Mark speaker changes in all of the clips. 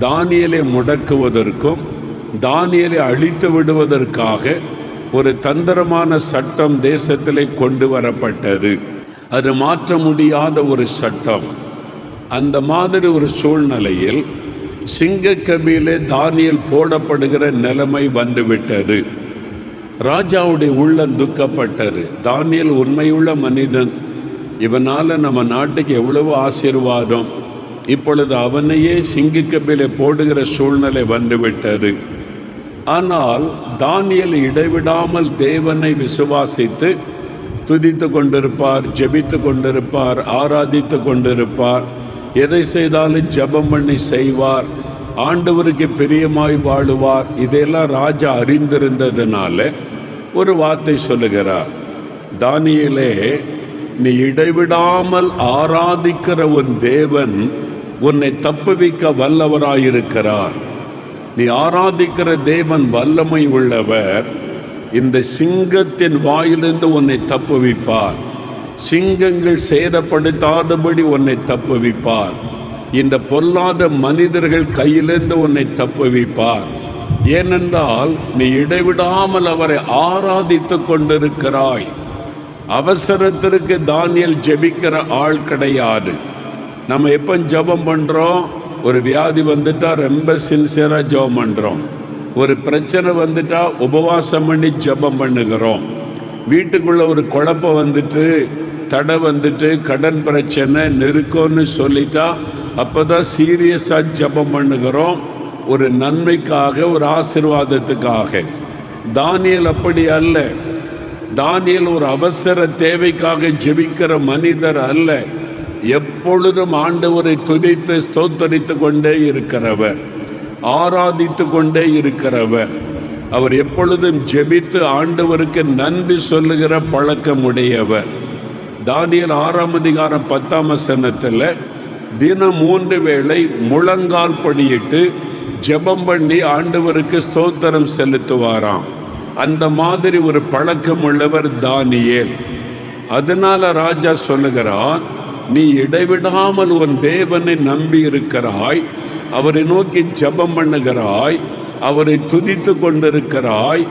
Speaker 1: தானியேலை முடக்குவதற்கும் தானியேலை அழித்து விடுவதற்காக ஒரு தந்திரமான சட்டம் தேசத்திலே கொண்டு வரப்பட்டது. அது மாற்ற முடியாத ஒரு சட்டம். அந்த மாதிரி ஒரு சூழ்நிலையில் சிங்கக்கபிலே தானியேல் போடப்படுகிற நிலைமை வந்துவிட்டது. ராஜாவுடைய உள்ளம் துக்கப்பட்டது. தானியேல் உண்மையுள்ள மனிதன், இவனால் நம்ம நாட்டுக்கு எவ்வளவு ஆசீர்வாதம், இப்பொழுது அவனையே சிங்கக்கபிலே போடுகிற சூழ்நிலை வந்துவிட்டது. ஆனால் தானியேல் இடைவிடாமல் தேவனை விசுவாசித்து துதித்து கொண்டிருப்பார், ஜெபித்து கொண்டிருப்பார், ஆராதித்து கொண்டிருப்பார். எதை செய்தாலும் ஜெபம் பண்ணி செய்வார், ஆண்டவருக்கு பிரியமாய் வாழுவார். இதையெல்லாம் ராஜா அறிந்திருந்ததுனால ஒரு வார்த்தை சொல்லுகிறார், தானியேலே, நீ இடைவிடாமல் ஆராதிக்கிற உன் தேவன் உன்னை தப்புவிக்க வல்லவராயிருக்கிறார். நீ ஆராதிக்கிற தேவன் வல்லமை உள்ளவர். இந்த சிங்கத்தின் வாயிலிருந்து உன்னை தப்புவிப்பார். சிங்கங்கள் சேதப்படுத்தாதபடி உன்னை தப்புவிப்பார். இந்த பொல்லாத மனிதர்கள் கையிலிருந்து உன்னை தப்புவிப்பார். ஏனென்றால் நீ இடைவிடாமல் அவரை ஆராதித்து கொண்டிருக்கிறாய். அவசரத்திற்கு தானியேல் ஜெபிக்கிற ஆள் கிடையாது. நம்ம எப்போ ஜெபம் பண்ணுறோம்? ஒரு வியாதி வந்துட்டா ரொம்ப சின்சியராக ஜெபம் பண்ணுறோம். ஒரு பிரச்சனை வந்துட்டா உபவாசம் பண்ணி ஜெபம் பண்ணுகிறோம். வீட்டுக்குள்ளே ஒரு குழப்பம் வந்துட்டு, தடை வந்துட்டு, கடன் பிரச்சனை நெருக்கம்னு சொல்லிட்டா அப்போ தான் சீரியஸாக ஜெபம் பண்ணுகிறோம், ஒரு நன்மைக்காக, ஒரு ஆசீர்வாதத்துக்காக. தானியேல் அப்படி அல்ல. தானியேல் ஒரு அவசர தேவைக்காக ஜெபிக்கிற மனிதர் அல்ல. எப்பொழுதும் ஆண்டவரை துதித்து ஸ்தோத்தரித்து கொண்டே இருக்கிறவர், ஆராதித்து கொண்டே இருக்கிறவர். அவர் எப்பொழுதும் ஜெபித்து ஆண்டவருக்கு நன்றி சொல்லுகிற பழக்கம் உடையவர். தானியேல் 6ஆம் அதிகாரம் 10ஆம் வசனத்தில் தினம் 3 வேளை முழங்கால் படியிட்டு ஜெபம் பண்ணி ஆண்டவருக்கு ஸ்தோத்திரம் செலுத்துவாராம். அந்த மாதிரி ஒரு பழக்கம் உள்ளவர் தானியேல். அதனால ராஜா சொல்லுகிறான், நீ இடைவிடாமல் உன் தேவனை நம்பி இருக்கிறாய், அவரை நோக்கி ஜெபம் பண்ணுகிறாய், அவரை துதித்து கொண்டிருக்கிறாய்,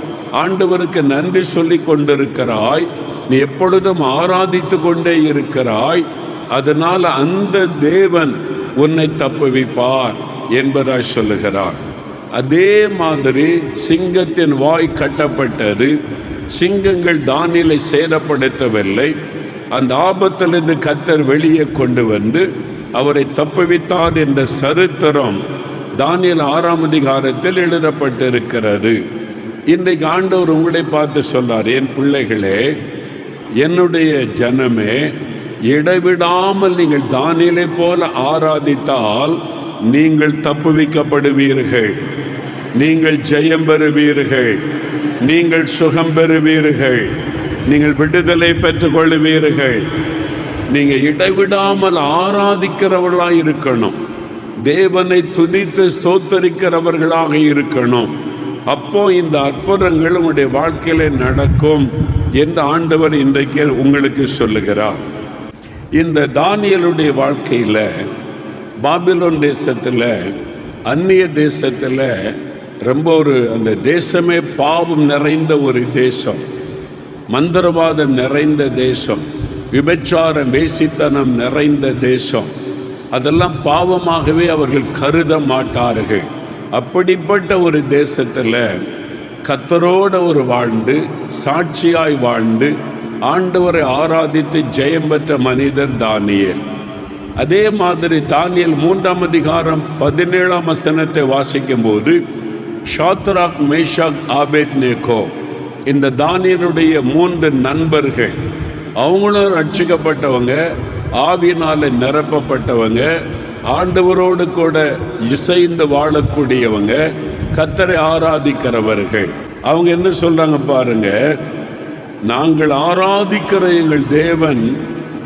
Speaker 1: ஆண்டவருக்கு நன்றி சொல்லி கொண்டிருக்கிறாய், நீ எப்பொழுதும் ஆராதித்து கொண்டே இருக்கிறாய். அதனால் அந்த தேவன் உன்னை தப்புவிப்பார் என்பதாய் சொல்லுகிறார். அதே மாதிரி சிங்கத்தின் வாய் கட்டப்பட்டது. சிங்கங்கள் தானியேலை சேதப்படுத்தவில்லை. அந்த ஆபத்திலிருந்து கர்த்தர் வெளியே கொண்டு வந்து அவரை தப்புவித்தார் என்ற சரித்திரம் தானியேல் 6ஆம் அதிகாரத்தில் எழுதப்பட்டிருக்கிறது. இன்றைக்கு ஆண்டவர் உங்களை பார்த்து சொல்றார், என் பிள்ளைகளே, என்னுடைய ஜனமே, இடைவிடாமல் நீங்கள் தானியேலை போல ஆராதித்தால் நீங்கள் தப்புவிக்கப்படுவீர்கள், நீங்கள் ஜெயம் பெறுவீர்கள், நீங்கள் சுகம் பெறுவீர்கள், நீங்கள் விடுதலை பெற்றுக் கொள்ளுவீர்கள். நீங்கள் இடைவிடாமல் ஆராதிக்கிறவர்களாக இருக்கணும், தேவனை துதித்து ஸ்தோத்தரிக்கிறவர்களாக இருக்கணும். அப்போ இந்த அற்புதங்கள் உங்களுடைய வாழ்க்கையில நடக்கும் என்று ஆண்டவர் இன்றைக்கு உங்களுக்கு சொல்லுகிறார். இந்த தானியேலுடைய வாழ்க்கையில் பாபிலோன் தேசத்தில், அந்நிய தேசத்தில் ரொம்ப அந்த தேசமே பாவம் நிறைந்த ஒரு தேசம், மந்திரவாதம் நிறைந்த தேசம், விபச்சாரம் வேசித்தனம் நிறைந்த தேசம். அதெல்லாம் பாவமாகவே அவர்கள் கருத மாட்டார்கள். அப்படிப்பட்ட ஒரு தேசத்தில் கர்த்தரோடு ஒரு வாழ்ந்து, சாட்சியாய் வாழ்ந்து, ஆண்டவரை ஆராதித்து ஜெயம் பெற்ற மனிதர் தானியேல். அதே மாதிரி தானியேல் 3ஆம் அதிகாரம் 17ஆம் வசனத்தை வாசிக்கும் போது, ஷாத்ராக், மேஷாக், ஆபேத்நேகோ, இந்த தானியேலுடைய 3 நண்பர்கள், அவங்களும் ரட்சிக்கப்பட்டவங்க, ஆவியினால நிரப்பப்பட்டவங்க, ஆண்டவரோடு கூட இசைந்து வாழக்கூடியவங்க, கர்த்தரை ஆராதிக்கிறவர்கள். அவங்க என்ன சொல்றாங்க பாருங்க, நாங்கள் ஆராதிக்கிற எங்கள் தேவன்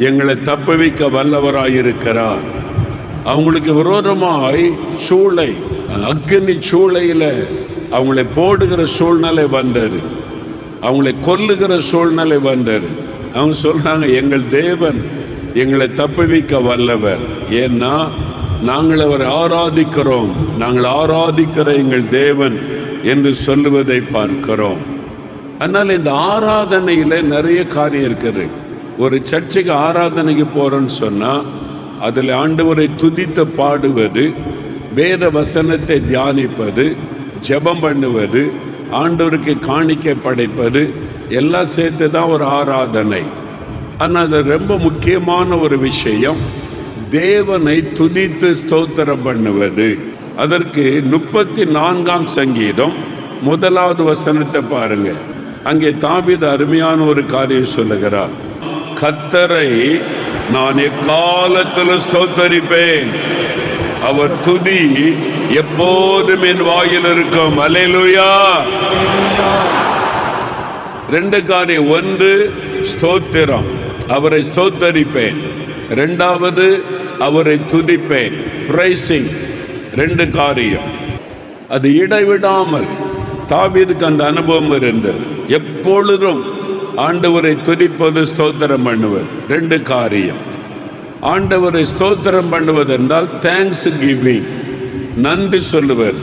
Speaker 1: எங்களை தப்புவிக்க வல்லவராயிருக்கிறார். அவங்களுக்கு விரோதமாய் சூளை, அக்கினி சூளையில் அவங்களை போடுகிற சூழ்நிலை வந்தது, அவங்களை கொல்லுகிற சூழ்நிலை வந்தது. அவங்க சொல்றாங்க, எங்கள் தேவன் எங்களை தப்புவிக்க வல்லவர். ஏன்னா நாங்கள் அவரை ஆராதிக்கிறோம், நாங்கள் ஆராதிக்கிற எங்கள் தேவன் என்று சொல்லுவதை பார்க்கிறோம். அதனால் இந்த ஆராதனையில் நிறைய காரியம் இருக்குது. ஒரு சர்ச்சுக்கு ஆராதனைக்கு போகிறோன்னு சொன்னால் அதில் ஆண்டவரை துதித்து பாடுவது, வேத வசனத்தை தியானிப்பது, ஜெபம் பண்ணுவது, ஆண்டவருக்கு காணிக்கை படைப்பது எல்லாம் சேர்த்து தான் ஒரு ஆராதனை. ஆனால் அது ரொம்ப முக்கியமான ஒரு விஷயம், தேவனை துதித்து ஸ்தோத்திரம் பண்ணுவது. அதற்கு 34ஆம் சங்கீதம் 1வது வசனத்தை பாருங்க. அங்கே தாவீது அருமையான ஒரு காரியம் சொல்லுகிறார். கர்த்தரை நான் எக்காலத்திலும் ஸ்தோத்தரிப்பேன், அவர் துதி எப்போதும் என் வாயில் இருக்கும். அல்லேலூயா. 2 காரியம். 1 ஸ்தோத்திரம், அவரை ஸ்தோத்தரிப்பேன். 2வது அவரை துதிப்பேன், பிரைசிங். 2 காரியம். அது இடைவிடாமல் தாவீதுக்கு அந்த அனுபவம் இருந்தது. எப்பொழுதும் ஆண்டவரை துதிப்பது, ஸ்தோத்திரம் பண்ணுவது. 2 காரியம். ஆண்டவரை ஸ்தோத்திரம் பண்ணுவது என்றால் தேங்க்ஸ் கிவிங், நன்றி சொல்லுவது.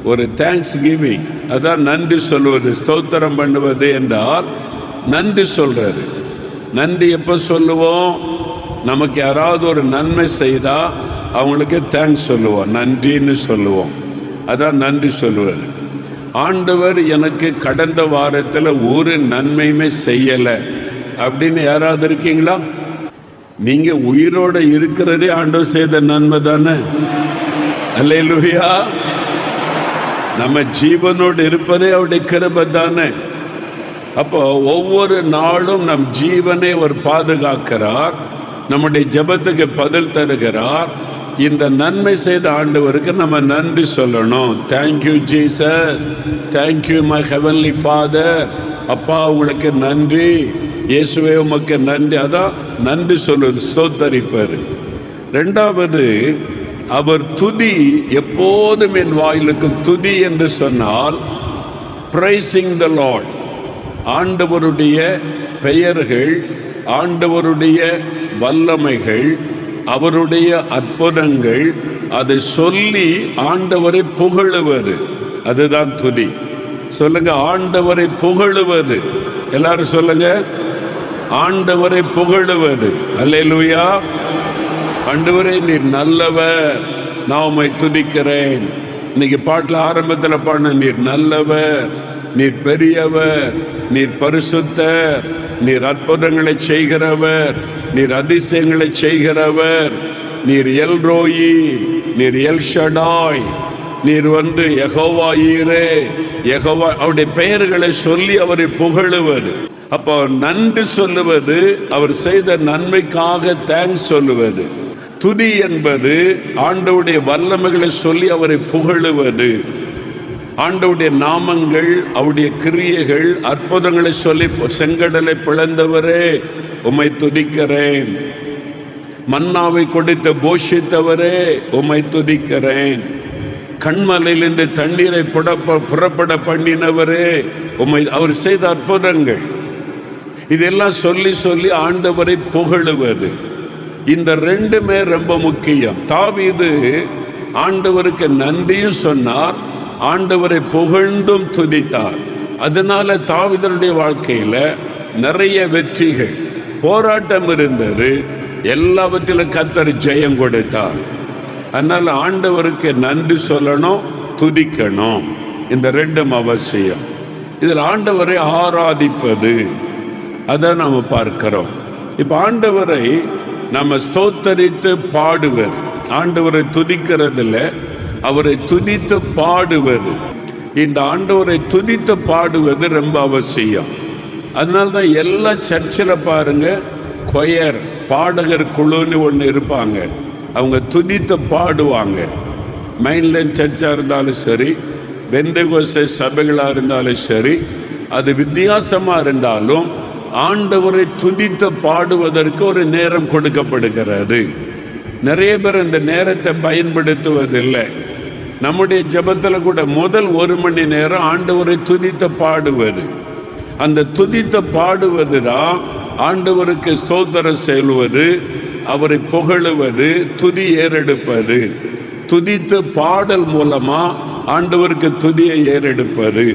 Speaker 1: ஒரு தேங்க்ஸ் கிவிங், அதான் நன்றி சொல்லுவது. ஸ்தோத்திரம் பண்ணுவது என்றால் நன்றி சொல்றது. நன்றி எப்போ சொல்லுவோம்? நமக்கு யாராவது ஒரு நன்மை செய்தால் அவங்களுக்கு தேங்க்ஸ் சொல்லுவோம், நன்றின்னு சொல்லுவோம். அதான் நன்றி சொல்லுவது. ஆண்டவர் எனக்கு கடந்த வாரத்தில் ஒரு நன்மையுமே செய்யலை அப்படின்னு யாராவது இருக்கீங்களா? நீங்கள் உயிரோடு இருக்கிறதே ஆண்டவர் செய்த நன்மை தானே. அல்லேலூயா. நம்ம ஜீவனோடு இருப்பதே அவருடைய கிருபை தானே. அப்போ ஒவ்வொரு நாளும் நம் ஜீவனை அவர் பாதுகாக்கிறார், நம்முடைய ஜெபத்துக்கு பதில் தருகிறார். இந்த நன்மை செய்த ஆண்டவருக்கு நம்ம நன்றி சொல்லணும். Thank you Jesus, thank you my heavenly father. அப்பா உங்களுக்கு நன்றி, இயேசுவே உமக்கு நன்றி. அதான் நன்றி சொல்வது, ஸ்தோத்தரிப்பர். 2வது அவர் துதி எப்போதும் என் வாயிலுக்கு. துதி என்று சொன்னால் பிரைசிங் த லார்ட். ஆண்டவருடைய பெயர்கள், ஆண்டவருடைய வல்லமைகள், அவருடைய அற்புதங்கள், அதை சொல்லி ஆண்டவரை புகழுவது, அதுதான் துதி. சொல்லுங்க, ஆண்டவரை புகழுவது. எல்லாரும் சொல்லுங்க, ஆண்டவரை புகழுவது. அல்லேலூயா. ஆண்டவரே நீர் நல்லவர், நான் உம்மை துதிக்கிறேன். இன்னைக்கு பாட்டில் ஆரம்பத்தில் பாடின, நீர் நல்லவர், நீர் பெரியவர், நீர் பரிசுத்தர், நீர் அற்புதங்களை செய்கிறவர், நீர் அதிசயங்களை செய்கிறவர், நீர் எல் ரோயி, நீர் எல் ஷடாய், நீர் யெகோவா ஈரே, யெகோவா. அவருடைய பெயர்களை சொல்லி அவரை புகழுவது. அப்போ நன்றி சொல்லுவது, அவர் செய்த நன்மைக்காக தேங்க்ஸ் சொல்லுவது. துதி என்பது ஆண்டவருடைய வல்லமைகளை சொல்லி அவரை புகழுவது. ஆண்டவருடைய நாமங்கள், அவருடைய கிரியைகள், அற்புதங்களை சொல்லி, செங்கடலை பிளந்தவரே உம்மை துதிக்கிறேன், மன்னாவை கொடுத்து போஷித்தவரே உம்மை துதிக்கிறேன், கண்மலையிலிருந்து தண்ணீரை புறப்பட பண்ணினவரே உம்மை. அவர் செய்த அற்புதங்கள் இதெல்லாம் சொல்லி சொல்லி ஆண்டவரை புகழுவது. இந்த 2மே ரொம்ப முக்கியம். தாவீது ஆண்டவருக்கு நன்றியும் சொன்னார், ஆண்டவரை புகழ்ந்தும் துதித்தார். அதனால தாவீதுடைய வாழ்க்கையில் நிறைய வெற்றிகள், போராட்டம் இருந்தது, எல்லாவற்றிலும் கர்த்தர் ஜெயம் கொடுத்தார். அதனால் ஆண்டவருக்கு நன்றி சொல்லணும், துதிக்கணும். இந்த 2ம் அவசியம். இதில் ஆண்டவரை ஆராதிப்பது, அதை நாம் பார்க்கிறோம். இப்போ ஆண்டவரை நம்ம ஸ்தோத்தரித்து பாடுவது, ஆண்டவரை துதிக்கிறதில்ல, அவரை துதித்து பாடுவது. இந்த ஆண்டவரை துதித்து பாடுவது ரொம்ப அவசியம். அதனால்தான் எல்லா சர்ச்சில் பாருங்க, கொயர், பாடகர் குழுன்னு ஒன்று இருப்பாங்க. அவங்க துதித்து பாடுவாங்க. மெயின்லைன் சர்ச்சாக இருந்தாலும் சரி, பெந்தேகோஸ்தே சபைகளாக இருந்தாலும் சரி, அது வித்தியாசமாக இருந்தாலும் ஆண்டவரை துதித்து பாடுவதற்கு ஒரு நேரம் கொடுக்கப்படுகிறது. நிறைய பேர் இந்த நேரத்தை பயன்படுத்துவதில்லை. நம்முடைய ஜெபத்தில் கூட முதல் 1 மணி நேரம் ஆண்டவரை துதித்து பாடுவது. அந்த துதித்து பாடுவது தான் ஆண்டவருக்கு ஸ்தோத்திரம் செல்வது, அவரை புகழுவது, துதி ஏறெடுப்பது. துதித்து பாடல் மூலமா ஆண்டவருக்கு துதியை ஏறெடுப்பது.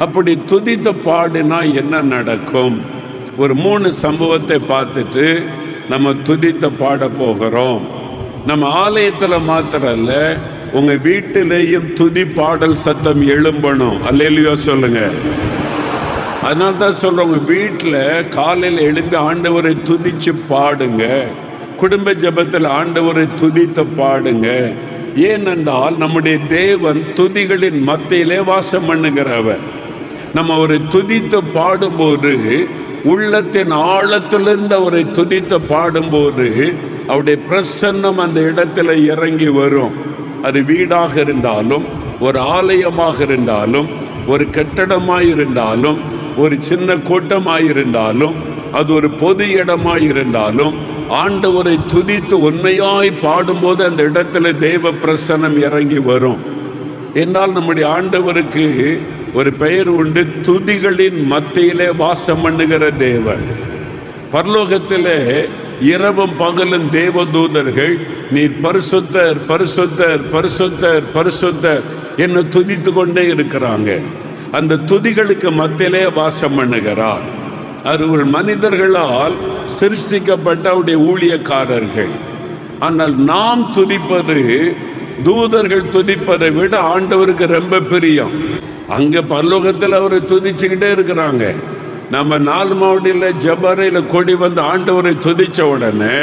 Speaker 1: அப்படி துதித்து பாடினா என்ன நடக்கும்? ஒரு 3 சம்பவத்தை பார்த்துட்டு நம்ம துதித்து பாட போகிறோம். நம்ம ஆலயத்தில் மாத்திரம் இல்ல, உங்க வீட்டிலேயும் துதி பாடல் சத்தம் எழும்பணும். அல்லேலூயா சொல்லுங்க. அதனால தான் சொல்றேன், உங்க வீட்டில் காலையில் எழும்பி ஆண்டவரை துதிச்சு பாடுங்க. குடும்ப ஜெபத்தில் ஆண்டவரை துதித்து பாடுங்க. ஏனென்றால் நம்முடைய தேவன் துதிகளின் மத்தியிலே வாசம் பண்ணுகிறவர். நம்ம அவரை துதித்து பாடும்போது, உள்ளத்தின் ஆழத்திலிருந்து அவரை துதித்து பாடும்போது அவருடைய பிரசன்னம் அந்த இடத்துல இறங்கி வரும். அது வீடாக இருந்தாலும், ஒரு ஆலயமாக இருந்தாலும், ஒரு கட்டடமாக இருந்தாலும், ஒரு சின்ன கூட்டமாக இருந்தாலும், அது ஒரு பொது இடமாக இருந்தாலும், ஆண்டவரை துதித்து உண்மையாய் பாடும்போது அந்த இடத்துல தேவ பிரசன்னம் இறங்கி வரும். என்றால் நம்முடைய ஆண்டவருக்கு ஒரு பெயர் உண்டு, துதிகளின் மத்தியிலே வாசம் பண்ணுகிற தேவன். பரலோகத்திலே இரவும் பகலும் தேவதூதர்கள் நீர் பரிசுத்தர் பரிசுத்தர் பரிசுத்தர் பரிசுத்தர் என்று துதித்து கொண்டே இருக்கிறாங்க. அந்த துதிகளுக்கு மத்தியிலே வாசம் பண்ணுகிறார். அது ஒரு மனிதர்களால் சிருஷ்டிக்கப்பட்ட அவருடைய ஊழியக்காரர்கள். ஆனால் நாம் துதிப்பது, தூதர்கள் துதிப்பதை விட ஆண்டவருக்கு ரொம்ப பிரியம். அங்க பரலோகத்தில் அவரை துதிச்சுக்கிட்டே இருக்கிறாங்க. நம்ம 4 மாவட்டத்தில் ஜபரையில் கொடி வந்து ஆண்டவரை துதிச்ச உடனே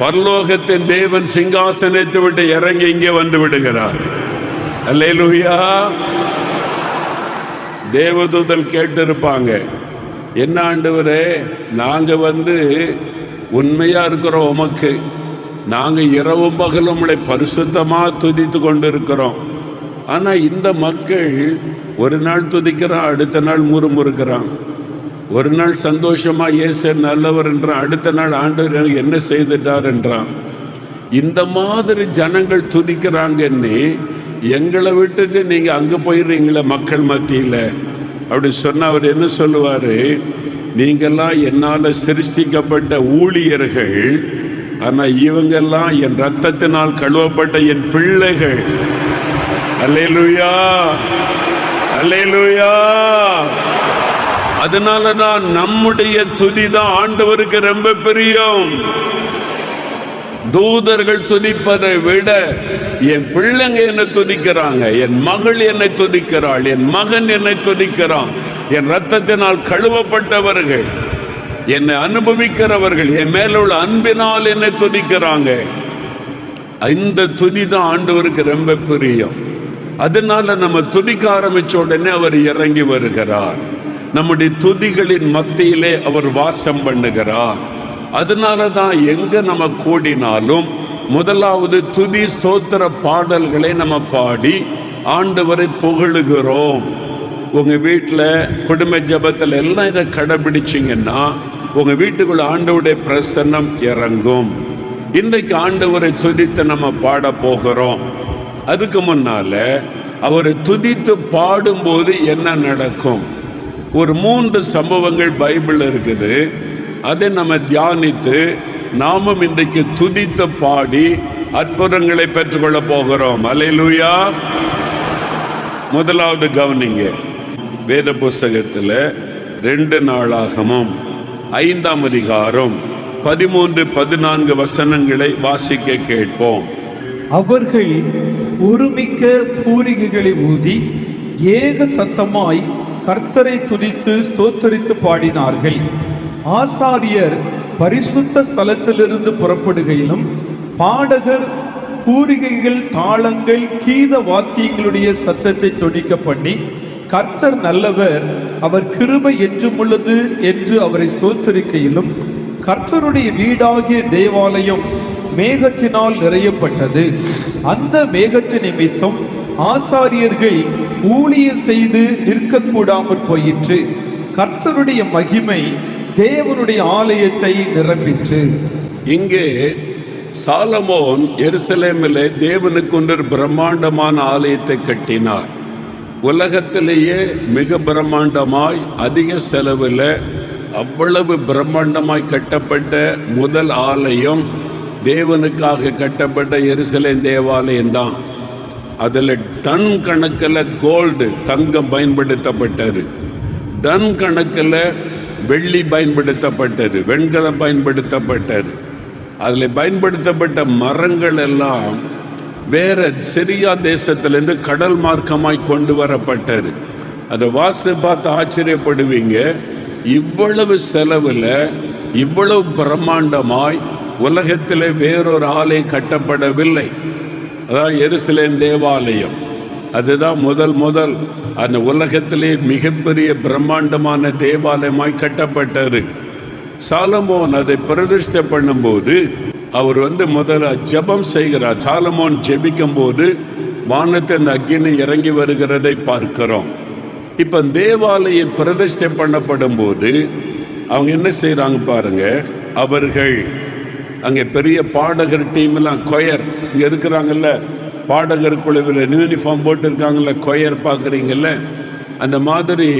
Speaker 1: பரலோகத்தின் தேவன் சிங்காசனத்தை விட்டு இறங்கி இங்கே வந்து விடுகிறார். அல்லேலூயா. தேவதூதல் கேட்டு இருப்பாங்க, என்ன ஆண்டவரே, நாங்க உண்மையா இருக்கிறோம் உமக்கு, நாங்க இரவும் பகலும் உங்களை பரிசுத்தமா துதித்து கொண்டு இருக்கிறோம். ஆனா இந்த மக்கள் ஒரு நாள் துதிக்கிறான், அடுத்த நாள் முறுமுறுக்கிறான். ஒரு நாள் சந்தோஷமா இயேசு நல்லவர் என்றான், அடுத்த நாள் ஆண்டவர் என்ன செய்துட்டார் என்றான். இந்த மாதிரி ஜனங்கள் துதிக்கிறாங்கன்னு எங்களை விட்டுட்டு நீங்க அங்க போயிடுறீங்களே மக்கள் மத்தியில அப்படி சொன்ன அவர் என்ன சொல்லுவாரு, நீங்கெல்லாம் என்னால சிருஷ்டிக்கப்பட்ட ஊழியர்கள், ஆனா இவங்கெல்லாம் என் ரத்தத்தினால் கழுவப்பட்ட என் பிள்ளைகள். அல்லேலூயா அல்லேலூயா. அதனாலதான் நம்முடைய துதிதான் ஆண்டவருக்கு ரொம்ப பிரியம். தூதர்கள் துதிப்பதை விட என் பிள்ளைங்க என்னை துதிக்கிறாங்க, என் மகள் என்னை துதிக்கிறாள், என் மகன் என்னை துதிக்கிறான். என் ரத்தத்தினால் கழுவப்பட்டவர்கள், என்னை அனுபவிக்கிறவர்கள், என் மேல உள்ள அன்பினால் என்னை துதிக்கிறாங்க. இந்த துதி தான் ஆண்டவருக்கு ரொம்ப பிரியம். அதனால நம்ம துதிக்க ஆரம்பிச்ச உடனே அவர் இறங்கி வருகிறார். நம்முடைய துதிகளின் மத்தியிலே அவர் வாசம் பண்ணுகிறார். அதனால தான் எங்க நம்ம கூடினாலும் முதலாவது துதி ஸ்தோத்திர பாடல்களை நம்ம பாடி ஆண்டவரை புகழுகிறோம். உங்க வீட்டில் குடும்ப ஜபத்தில் எல்லாம் இதை கடைபிடிச்சிங்கன்னா உங்க வீட்டுக்குள்ள ஆண்டவருடைய பிரசன்னம் இறங்கும். இன்றைக்கு ஆண்டவரை துதித்து நம்ம பாட போகிறோம். அதுக்கு முன்னால அவரை துதித்து பாடும்போது என்ன நடக்கும்? ஒரு 3 சம்பவங்கள் பைபிள் இருக்குது. அதை நம்ம தியானித்து நாமும் இன்றைக்கு துதித்து பாடி அற்புதங்களை பெற்றுக்கொள்ள போகிறோம். அல்லேலூயா. முதலாவது கவனிங்க, வேத புஸ்தகத்தில் 2 நாளாகமும் 5ஆம் அதிகாரம் 13-14 வசனங்களை வாசிக்க கேட்போம்.
Speaker 2: அவர்கள் ஒருமிக்க பூரிகைகளை ஊதி ஏக சத்தமாய் கர்த்தரை துதித்து ஸ்தோத்தரித்து பாடினார்கள். ஆசாரியர் பரிசுத்த ஸ்தலத்திலிருந்து புறப்படுகையிலும் பாடகர் பூரிகைகள், தாளங்கள், கீத வாத்தியங்களுடைய சத்தத்தை தொனிக்க பண்ணி கர்த்தர் நல்லவர், அவர் கிருபை என்றும் உள்ளது என்று அவரை ஸ்தோத்தரிக்கையிலும் கர்த்தருடைய வீடாகிய தேவாலயம் மேகத்தினால் நிறையப்பட்டது. அந்த மேகத்தின் நிமித்தம் ஆசாரியர்கள் ஊழியம் செய்து நிற்கக்கூடாமற் போயிற்று. கர்த்தருடைய மகிமை தேவனுடைய ஆலயத்தை நிரப்பிற்று.
Speaker 1: இங்கே சாலமோன் எருசலேமிலே தேவனுக்கு ஒரு பிரம்மாண்டமான ஆலயத்தை கட்டினார். உலகத்திலேயே மிக பிரம்மாண்டமாய் அதிக செலவில் அவ்வளவு பிரம்மாண்டமாய் கட்டப்பட்ட முதல் ஆலயம் தேவனுக்காக கட்டப்பட்ட எருசலேம் தேவாலயம் தான். அதில் டன் கணக்கில் கோல்டு, தங்கம் பயன்படுத்தப்பட்டது, டன் கணக்கில் வெள்ளி பயன்படுத்தப்பட்டது, வெண்கலம் பயன்படுத்தப்பட்டது. அதில் பயன்படுத்தப்பட்ட மரங்கள் எல்லாம் வேற சிரியா தேசத்திலேருந்து கடல் மார்க்கமாய் கொண்டு வரப்பட்டது. அதை வாஸ்து பார்த்து ஆச்சரியப்படுவீங்க. இவ்வளவு செலவில் இவ்வளவு பிரம்மாண்டமாய் உலகத்தில் வேறொரு ஆலயம் கட்டப்படவில்லை. அதான் எருசலேம் தேவாலயம். அதுதான் முதல் அந்த உலகத்திலே மிகப்பெரிய பிரம்மாண்டமான தேவாலயமாய் கட்டப்பட்டது. சாலமோன் அதை பிரதிஷ்டை பண்ணும்போது அவர் முதல்ல ஜெபம் செய்கிறார். சாலமோன் ஜெபிக்கும் போது வானத்தில் அந்த அக்கினி இறங்கி வருகிறதை பார்க்கிறோம். இப்போ தேவாலயம் பிரதிஷ்டை பண்ணப்படும் போது அவங்க என்ன செய்கிறாங்க பாருங்க. அவர்கள் அங்கே பெரிய பாடகர் டீம்லாம், கொயர் இங்கே இருக்கிறாங்கல்ல, பாடகர் குழுவில் யூனிஃபார்ம் போட்டு இருக்காங்கல்ல, கொயர் பார்க்குறீங்கல்ல, அந்த மாதிரி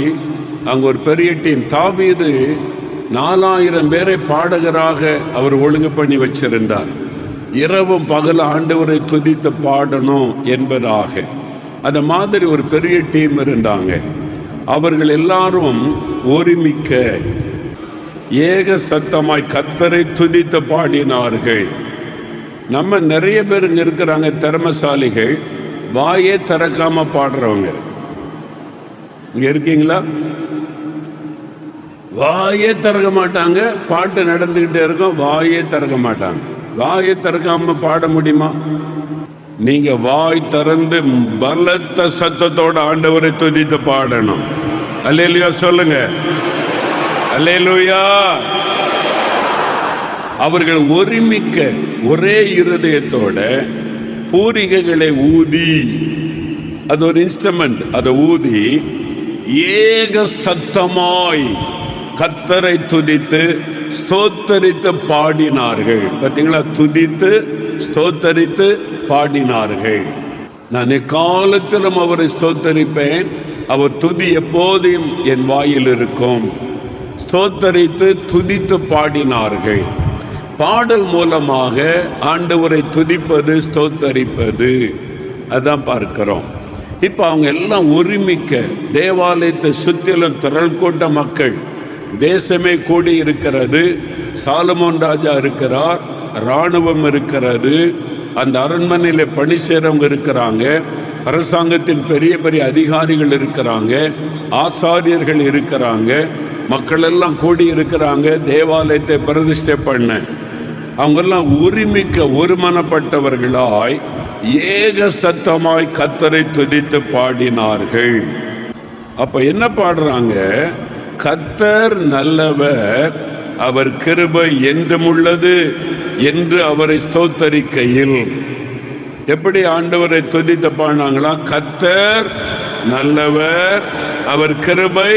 Speaker 1: அங்கே ஒரு பெரிய டீம். தாவீது 4000 பேரை பாடகராக அவர் ஒழுங்கு பண்ணி வச்சிருந்தார். இரவும் பகல் ஆண்டவரை துதித்து பாடணும் என்பதாக. அந்த மாதிரி ஒரு பெரிய டீம் இருந்தாங்க. அவர்கள் எல்லாரும் ஒருமிக்க ஏக சத்தமாய் கர்த்தரை துதித்து பாடினார்கள். நம்ம நிறைய பேர் இங்கே இருக்கிறாங்க, திறமசாலிகள், வாயே திறக்காம பாடுறவங்க. இங்கே இருக்கீங்களா? வாயே திறக்க மாட்டாங்க. பாட்டு நடந்துக்கிட்டே இருக்கும், வாயே திறக்க மாட்டாங்க. வாயை திறக்காம பாட முடியுமா? நீங்க வாய் திறந்து பலத்த சத்தத்தோட ஆண்டவரை துதித்து பாடணும். அல்லேலூயா சொல்லுங்க. அல்லேலூயா. அவர்கள் ஒருமிக்க ஒரே இருதயத்தோட பூரிகைகளை ஊதி, அது ஒரு இன்ஸ்ட்ருமெண்ட், அதை ஊதி ஏக சத்தமாய் கர்த்தரை துதித்து ஸ்தோத்தரித்து பாடினார்கள். பார்த்தீங்களா? துதித்து ஸ்தோத்தரித்து பாடினார்கள். நான் எக்காலத்திலும் அவரை ஸ்தோத்தரிப்பேன், அவர் துதி எப்போதும் என் வாயில் இருக்கும். ஸ்தோத்தரித்து துதித்து பாடினார்கள். பாடல் மூலமாக ஆண்டவரை துதிப்பது, ஸ்தோத்தரிப்பது, அதான் பார்க்கிறோம். இப்போ அவங்க எல்லாம் ஒருமிக்க தேவாலயத்தை சுற்றிலும் திரள் கூட்ட மக்கள், தேசமே கூடி இருக்கிறது. சாலமோன் ராஜா இருக்கிறார், இராணுவம் இருக்கிறது, அந்த அரண்மனையில் பணி செய்கிறவங்க இருக்கிறாங்க, அரசாங்கத்தின் பெரிய பெரிய அதிகாரிகள் இருக்கிறாங்க, ஆசாரியர்கள் இருக்கிறாங்க, மக்கள் எல்லாம் கூடி இருக்கிறாங்க தேவாலயத்தை பிரதிஷ்டை பண்ண. அவங்கெல்லாம் ஒருமிக்க ஒருமனப்பட்டவர்களாய் ஏக சத்தமாய் கர்த்தரை துதித்து பாடினார்கள். அப்ப என்ன பாடுறாங்க? கர்த்தர் நல்லவர், அவர் கிருபை என்றும் உள்ளது என்று அவரை ஸ்தோத்தரிக்கையில். எப்படி ஆண்டவரை துதித்து பாடினாங்களா? கர்த்தர் நல்லவர், அவர் கிருபை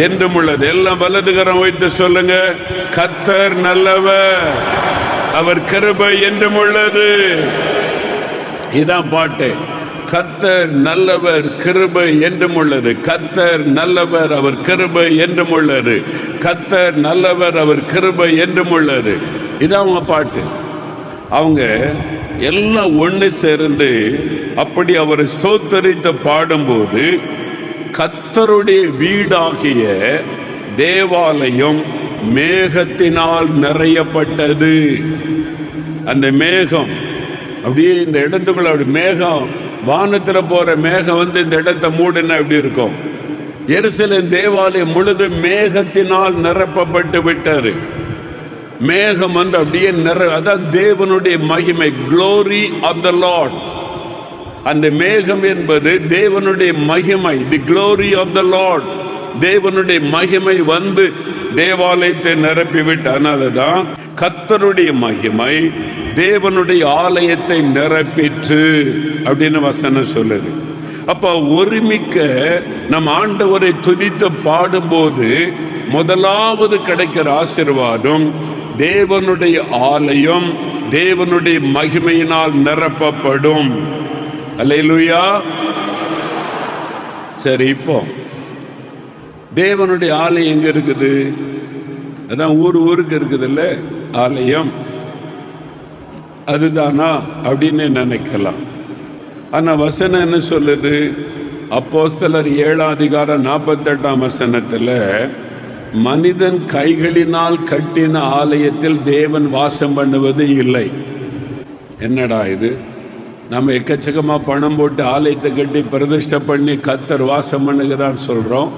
Speaker 1: என்றும் உள்ளது. எல்லாம் வலதுகரம் வைத்து சொல்லுங்க. கர்த்தர் நல்லவர், அவர் கிருபை என்றும் உள்ளது. இதான் பாட்டு. கர்த்தர் நல்லவர், கிருபை என்றும் உள்ளது. கர்த்தர் நல்லவர், அவர் கிருபை என்றும் உள்ளது. கர்த்தர் நல்லவர், அவர் கிருபை என்றும் உள்ளது. இதான் அவங்க பாட்டு. அவங்க எல்லாம் ஒன்று சேர்ந்து அப்படி அவரை ஸ்தோத்தரித்து பாடும்போது கர்த்தருடைய வீடாகிய தேவாலயம் மேகத்தினால் நிறையப்பட்டது. அந்த மேகம் அப்படியே இந்த இடத்துக்குள்ள, அப்படி மேகம், வானத்தில் போற மேகம் இந்த இடத்தை மூடுனா எப்படி இருக்கும்? எருசலேம் தேவாலயம் முழுதும் மேகத்தினால் நிரப்பப்பட்டு விட்டாரு. மேகம் அப்படியே அதான் தேவனுடைய மகிமை, க்ளோரி ஆஃப் த லார்ட். அந்த மேகம் என்பது தேவனுடைய மகிமை, the glory of the Lord. தேவனுடைய மகிமை தேவாலயத்தை நிரப்பிவிட்டு, அதனாலதான் கர்த்தருடைய மகிமை தேவனுடைய ஆலயத்தை நிரப்பிற்று அப்படின்னு வசனம் சொல்லுது. அப்ப ஒருமிக்க நம் ஆண்டவரை துதித்து பாடும்போது முதலாவது கிடைக்கிற ஆசீர்வாதம், தேவனுடைய ஆலயம் தேவனுடைய மகிமையினால் நிரப்பப்படும். அல்லேலூயா. சரி, இப்போ தேவனுடைய ஆலயம் எங்க இருக்குது? அதான் ஊருக்கு இருக்குது இல்ல ஆலயம். அதுதானா அப்படின்னு நினைக்கலாம். ஆனா வசனம் என்ன சொல்லுது? அப்போஸ்தலர் 7:48 மனிதன் கைகளினால் கட்டின ஆலயத்தில் தேவன் வாசம் பண்ணுவது இல்லை. என்னடா இது? நம்ம எக்கச்சக்கமா பணம் போட்டு ஆலயத்தை கட்டி பிரதிஷ்டை பண்ணி கர்த்தர் வாசம் பண்ணுகிறான்னு சொல்றோம்.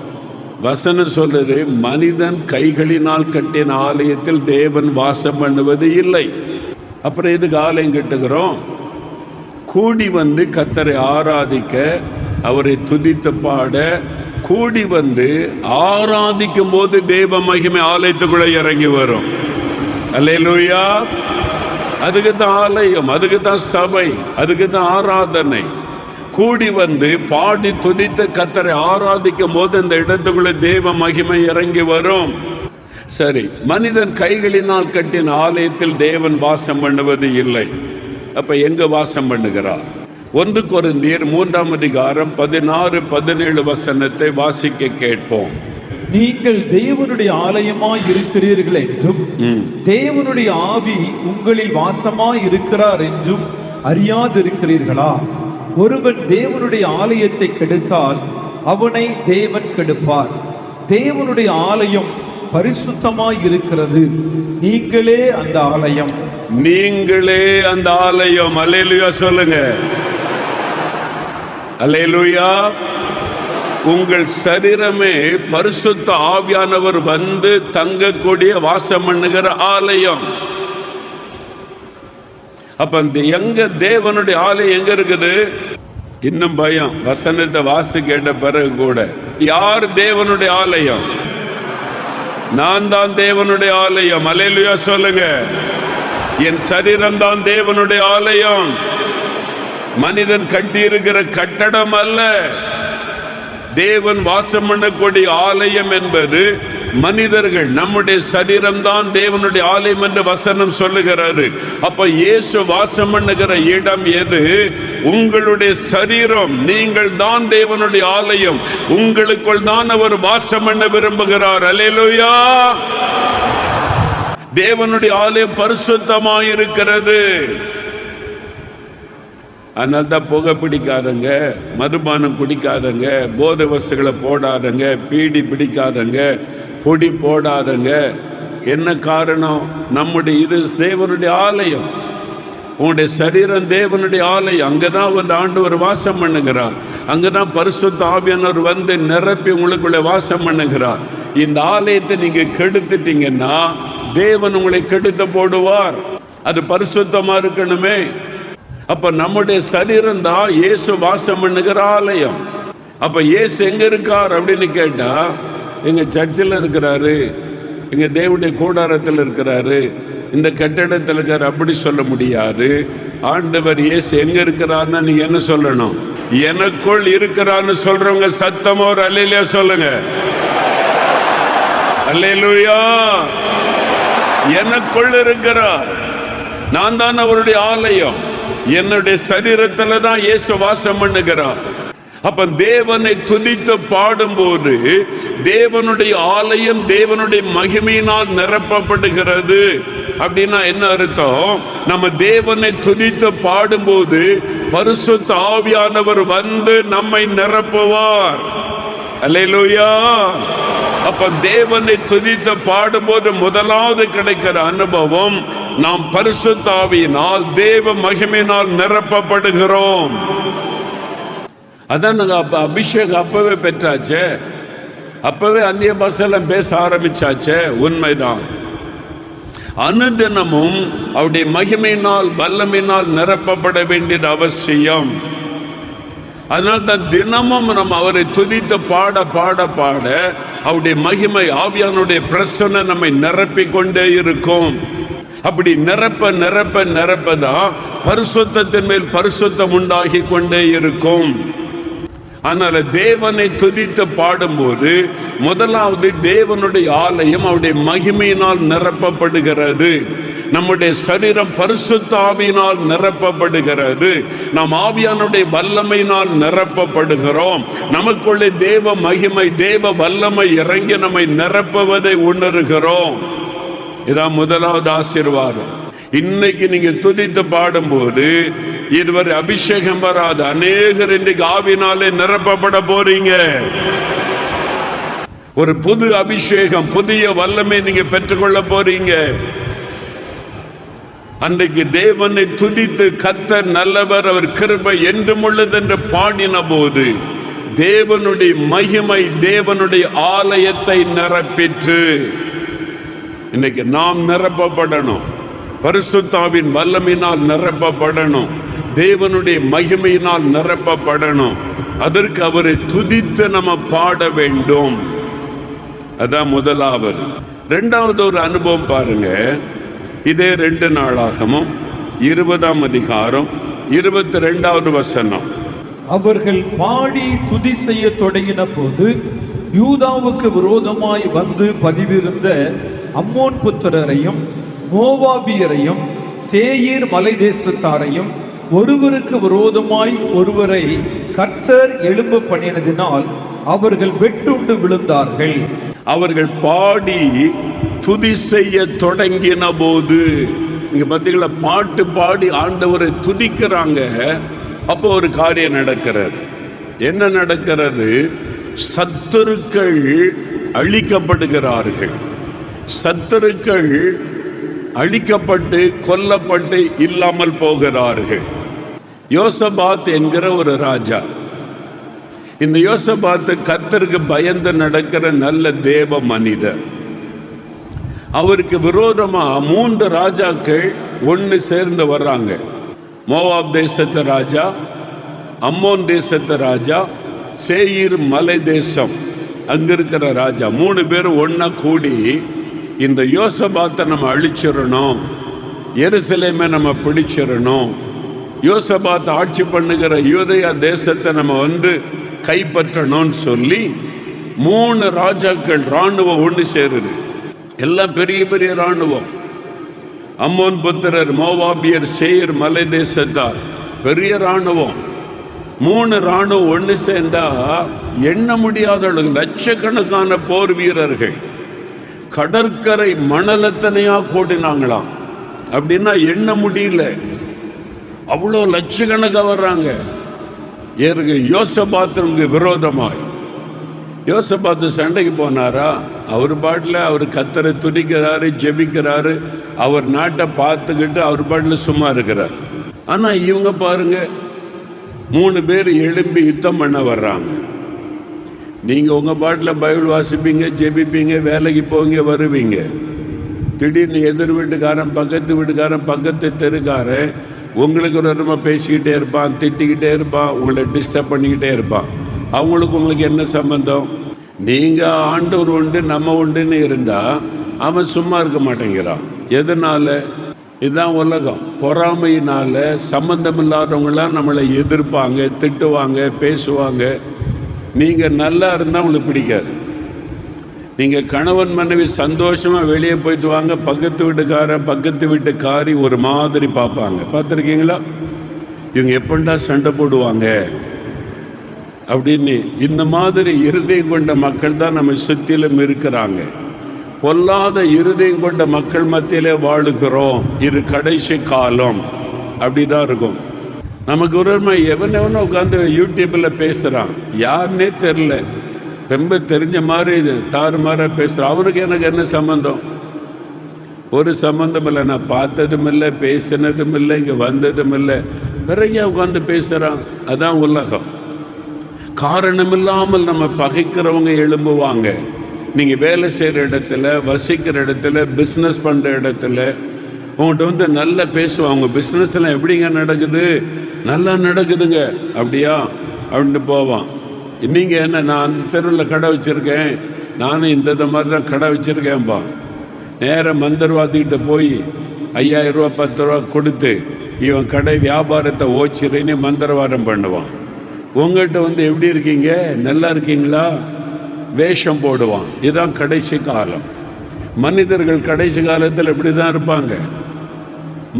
Speaker 1: வசனம் சொல்றது மனிதன் கைகளினால் கட்டின ஆலயத்தில் தேவன் வாசம் பண்ணுவது இல்லை. அப்புறம் எதுக்கு ஆலயம் கட்டுகிறோம்? கூடி வந்து கர்த்தரை ஆராதிக்க, அவரை துதித்து பாட, கூடி வந்து ஆராதிக்கும் போது தேவ மகிமை ஆலயத்துக்குள்ள இறங்கி வரும். அல்லேலூயா. அதுக்கு தான் ஆலயம், அதுக்கு தான் சபை, அதுக்கு தான் ஆராதனை. கூடி வந்து பாடி துதித்த கர்த்தரை ஆராதிக்கும் போது அந்த இடத்துக்குள்ள தேவ மகிமை இறங்கி வரும். சரி, மனிதன் கைகளினால் கட்டின ஆலயத்தில் தேவன் வாசம் பண்ணுவது இல்லை. அப்ப எங்க வாசம் பண்ணுகிறார்? 1 கொரிந்தியர் 3:16-17 வாசிக்க கேட்போம்.
Speaker 2: நீங்கள் தேவனுடைய ஆலயமாய் இருக்கிறீர்கள் என்றும் தேவனுடைய ஆவி உங்களில் வாசமாய் இருக்கிறார் என்றும் அறியாதிருக்கிறீர்களா? ஒருவன் தேவனுடைய ஆலயத்தை கெடுத்தால் அவனை தேவன் கெடுப்பார். தேவனுடைய ஆலயம் பரிசுத்தமாய் இருக்கிறது, நீங்களே அந்த ஆலயம்.
Speaker 1: நீங்களே அந்த ஆலயம். அல்லேலூயா சொல்லுங்க. அல்லேலூயா. உங்கள் சரீரமே பரிசுத்த ஆவியானவர் வந்து தங்கக்கூடிய வாசம் பண்ணுகிற ஆலயம். அப்ப எங்க தேவனுடைய ஆலயம் எங்க இருக்குது? இன்னும் பயம். வசனத்தை வாசி கேட்ட பிறகு கூட யார் தேவனுடைய ஆலயம்? நான் தான் தேவனுடைய ஆலயம். அல்லேலூயா சொல்லுங்க. என் சரீரம் தான் தேவனுடைய ஆலயம். மனிதன் கட்டி இருக்கிற கட்டடம் அல்ல. தேவன் வாசம் பண்ணக்கூடிய ஆலயம் என்பது மனிதர்கள், நம்முடைய சரீரம் தான் தேவனுடைய ஆலயம் என்று வசனம் சொல்லுகிறாரு. அப்ப இயேசு வாசம் பண்ணுகிற இடம் எது? உங்களுடைய சரீரம். நீங்கள் தான் தேவனுடைய ஆலயம். உங்களுக்குள் தான் அவர் வாசம் பண்ண விரும்புகிறார். அல்லேலூயா. தேவனுடைய ஆலயம் பரிசுத்தமாயிருக்கிறது. அதனால தான் புகை பிடிக்காதங்க, மதுபானம் குடிக்காதங்க, போதை வஸ்துகளை போடாதங்க, பீடி பிடிக்காதங்க, பொடி போடாதங்க. என்ன காரணம்? நம்முடைய இது தேவனுடைய ஆலயம். உங்களுடைய சரீரம் தேவனுடைய ஆலயம். அங்கதான் வந்து ஆண்டவர் வாசம் பண்ணுகிறார். அங்கதான் பரிசுத்த ஆவியானவர் வந்து நிரப்பி உங்களுக்குள்ள வாசம் பண்ணுகிறார். இந்த ஆலயத்தை நீங்க கெடுத்துட்டீங்கன்னா தேவன் உங்களை கெடுத்து போடுவார். அது பரிசுத்தமா இருக்கணுமே. அப்ப நம்முடைய சரீரம் தான் இயேசு வாசம் பண்ணுகிற ஆலயம். அப்ப இயேசு எங்க இருக்கார் அப்படின்னு கேட்டா, எங்க சர்ச்சில் இருக்கிறாரு, எங்க தேவனுடைய கூடாரத்தில் இருக்கிறாரு, இந்த கட்டிடத்தில் இருக்காரு அப்படி சொல்ல முடியாது. ஆண்டவர் இயேசு எங்க இருக்கிறார்னா நீங்க என்ன சொல்லணும்? எனக்குள் இருக்கிறான்னு சொல்றவங்க சத்தமா ஒரு அல்லேலூயா சொல்லுங்க. அல்லேலூயா. எனக்குள் இருக்கிறார். நான் தான் அவருடைய ஆலயம். என்னுடைய சரீரத்துல தான் இயேசு வாசம் பண்ணுகிறார். அப்ப தேவனை துதித்து பாடும்போது தேவனுடைய ஆலயம் தேவனுடைய மகிமையினால் நிரப்பப்படுகிறது. அப்படின்னா என்ன அர்த்தம்? நம்ம தேவனை துதித்து பாடும்போது பரிசுத்த ஆவியானவர் வந்து நம்மை நிரப்புவார். அல்லேலூயா. அப்ப தேவனை துதித்து பாடும்போது முதலாவது கிடைக்கிற அனுபவம், நாம் பரிசுத்த ஆவியினால் தேவ மகிமையினால் நிரப்பப்படுகிறோம். அதான் நாங்க அபிஷேகம் அப்பவே பெற்றாச்சே, அப்பவே அந்நிய பாஷையெல்லாம் பேச ஆரம்பிச்சாச்சே. உண்மைதான். அனுதினமும் அவருடைய மகிமையினால் வல்லமையினால் நிரப்பப்பட வேண்டியது அவசியம். அதனால தான் தினமும் நம்ம அவரை துதித்து பாட பாட பாட அவருடைய மகிமை ஆவியானுடைய பிரசன்னை நம்மை நிரப்பிக் கொண்டே இருக்கும். அப்படி நிரப்ப நிரப்ப நிரப்பதான் பரிசுத்தத்தின் மேல் பரிசுத்தம் உண்டாகி கொண்டே இருக்கும். அதனால தேவனை துதித்து பாடும்போது முதலாவது தேவனுடைய ஆலயம் அவருடைய மகிமையினால் நிரப்பப்படுகிறது. நம்முடைய சரீரம் பரிசுத்த ஆவியினால் நிரப்பப்படுகிறது. நாம் ஆவியானுடைய வல்லமையினால் நிரப்பப்படுகிறோம். நமக்குள்ளே தேவ மகிமை தேவ வல்லமை இறங்கி நம்மை நிரப்புவதை உணர்கிறோம். இதான் முதலாவது ஆசீர்வாதம். இன்னைக்கு நீங்க துதித்து பாடும்போது இதுவரை அபிஷேகம் வராது அநேகர் இன்றைக்கு ஆவினாலே நிரப்பப்பட போறீங்க. ஒரு புது அபிஷேகம், புதிய வல்லமை நீங்க பெற்றுக்கொள்ள போறீங்க. அன்றைக்கு தேவனை துதித்து கர்த்தர் நல்லவர், அவர் கிருபை என்றும் உள்ளது என்று பாடின போது தேவனுடைய மகிமை தேவனுடைய ஆலயத்தை நிரப்பிற்று. இன்னைக்கு நாம் நிரப்பப்படணும், பரிசுத்தாவின் வல்லமையினால் நிரப்பப்படணும், தேவனுடைய மகிமையினால் நிரப்பப்படணும். அதற்கு அவரை துதித்து நம்ம பாட வேண்டும். அதான் முதலாவது. இரண்டாவது ஒரு அனுபவம் பாருங்க. இதே 2 நாளாகமும் 20ஆம் அதிகாரம் 22வது வசனம்.
Speaker 2: அவர்கள் பாடி துதி செய்ய தொடங்கின போது யூதாவுக்கு விரோதமாய் வந்து பதிவிருந்த அம்மோன் புத்திரரையும் மோவாபியரையும் சேயீர் மலை தேசத்தாரையும் ஒருவருக்கு விரோதமாய் ஒருவரை கர்த்தர் எழும்ப பண்ணினதினால் அவர்கள் வெட்டுண்டு விழுந்தார்கள்.
Speaker 1: அவர்கள் பாடி துதி செய்ய தொடங்கின போது, நீங்க பார்த்தீங்களா, பாட்டு பாடி ஆண்டவரை துதிக்கிறாங்க. அப்போ ஒரு காரியம் நடக்கிறது. என்ன நடக்கிறது? சத்துருக்கள் அழிக்கப்படுகிறார்கள். சத்துருக்கள் அழிக்கப்பட்டு கொல்லப்பட்டு இல்லாமல் போகிறார்கள். யோசபாத் என்கிற ஒரு ராஜா. இந்த யோசபாத் கர்த்தருக்கு பயந்து நடக்கிற நல்ல தேவ மனிதர். அவருக்கு விரோதமா 3 ராஜாக்கள் ஒன்று சேர்ந்து வர்றாங்க. மோவாப் தேசத்து ராஜா, அம்மோன் தேசத்து ராஜா, சேயீர் மலை தேசம் அங்க இருக்கிற ராஜா, 3 பேரும் ஒன்னா கூடி இந்த யோசபாத்தை நம்ம அழிச்சிடணும், எருசலேமை நம்ம பிடிச்சிடணும், யோசபாத் ஆட்சி பண்ணுகிற யூதேயா தேசத்தை நம்ம வந்து கைப்பற்றணும்னு சொல்லி 3 ராஜாக்கள் இராணுவம் ஒன்று சேருது. எல்லாம் பெரிய பெரிய இராணுவம். அம்மோன் புத்திரர், மோவாபியர், சேயீர் மலை தேசத்தார், பெரிய இராணுவம். 3 இராணுவம் ஒன்று சேர்ந்தா எண்ண முடியாத லட்சக்கணக்கான போர் வீரர்கள். கடற்கரை மணலத்தனையா கூட்டினாங்களாம். அப்படின்னா எண்ண முடியல, அவ்வளோ லட்சக்கணக்காக வர்றாங்க. யோசபாத்துக்கு விரோதமாய். யோசபாத்து சண்டைக்கு போனாரா? அவர் பாட்டில் அவர் கர்த்தரை துதிக்கிறாரு, ஜெபிக்கிறாரு, அவர் நாட்டை பார்த்துக்கிட்டு அவர் பாட்டில் சும்மா இருக்கிறார். ஆனால் இவங்க பாருங்க, 3 பேர் எழும்பி யுத்தம் பண்ண வர்றாங்க. நீங்கள் உங்கள் பாட்டில் பைபிள் வாசிப்பீங்க, ஜெபிப்பீங்க, வேலைக்கு போவீங்க, வருவீங்க. திடீர்னு எதிர் வீட்டுக்காரன், பக்கத்து வீட்டுக்காரன், பக்கத்து தெருக்காரன் உங்களுக்கு ஒரு விதமாக பேசிக்கிட்டே இருப்பான், திட்டிக்கிட்டே இருப்பான், உங்களை டிஸ்டர்ப் பண்ணிக்கிட்டே இருப்பான். அவங்களுக்கு உங்களுக்கு என்ன சம்பந்தம்? நீங்கள் ஆண்டவர் உண்டு நம்ம உண்டுன்னு இருந்தால் அவன் சும்மா இருக்க மாட்டேங்கிறான். எதனால? இதுதான் உலகம். பொறாமையினால சம்பந்தம் இல்லாதவங்களாம் நம்மளை எதிர்ப்பாங்க, திட்டுவாங்க, பேசுவாங்க. நீங்கள் நல்லா இருந்தால் உங்களுக்கு பிடிக்காது. நீங்கள் கணவன் மனைவி சந்தோஷமாக வெளியே போயிட்டு வாங்க, பக்கத்து வீட்டுக்காரன் பக்கத்து வீட்டுக்காரி ஒரு மாதிரி பார்ப்பாங்க. பார்த்துருக்கீங்களா? இவங்க எப்பண்டா சண்டை போடுவாங்க அப்படின்னு. இந்த மாதிரி இருதயம் கொண்ட மக்கள் தான் நம்ம சுற்றிலும் இருக்கிறாங்க. பொல்லாத இருதயம் கொண்ட மக்கள் மத்தியிலே வாழுகிறோம். இது கடைசி காலம். அப்படிதான் இருக்கும். நமக்கு ஒரு எவனோ உட்காந்து யூடியூப்பில் பேசுகிறான், யாருன்னே தெரில, ரொம்ப தெரிஞ்ச மாதிரி தாறுமாற பேசுகிறான். அவனுக்கு எனக்கு என்ன சம்பந்தம்? ஒரு சம்பந்தம் இல்லை. நான் பார்த்ததும் இல்லை, பேசினதும் இல்லை, இங்கே வந்ததும் இல்லை. நிறைய உட்காந்து பேசுகிறான். அதான் உலகம். காரணமில்லாமல் நம்ம பகைக்கிறவங்க எழும்புவாங்க. நீங்கள் வேலை செய்கிற இடத்துல, வசிக்கிற இடத்துல, பிஸ்னஸ் பண்ணுற இடத்துல உங்கள்கிட்ட வந்து நல்லா பேசுவாங்க. உங்கள் பிஸ்னஸ்லாம் எப்படிங்க நடக்குது? நல்லா நடக்குதுங்க. அப்படியா? அப்படின்ட்டு போவான். நீங்கள் என்ன, நான் அந்த தெருவில் கடை வச்சுருக்கேன், நானும் இந்த மாதிரி தான் கடை வச்சுருக்கேன்பா. நேராக மந்திரவாதிக்கிட்ட போய் 5000 ரூபா 10 ரூபா கொடுத்து இவன் கடை வியாபாரத்தை ஓச்சிறேன்னு மந்திரவாதம் பண்ணுவான். உங்கள்கிட்ட வந்து எப்படி இருக்கீங்க, நல்லா இருக்கீங்களா வேஷம் போடுவான். இதுதான் கடைசி காலம். மனிதர்கள் கடைசி காலத்தில் இப்படி தான் இருப்பாங்க.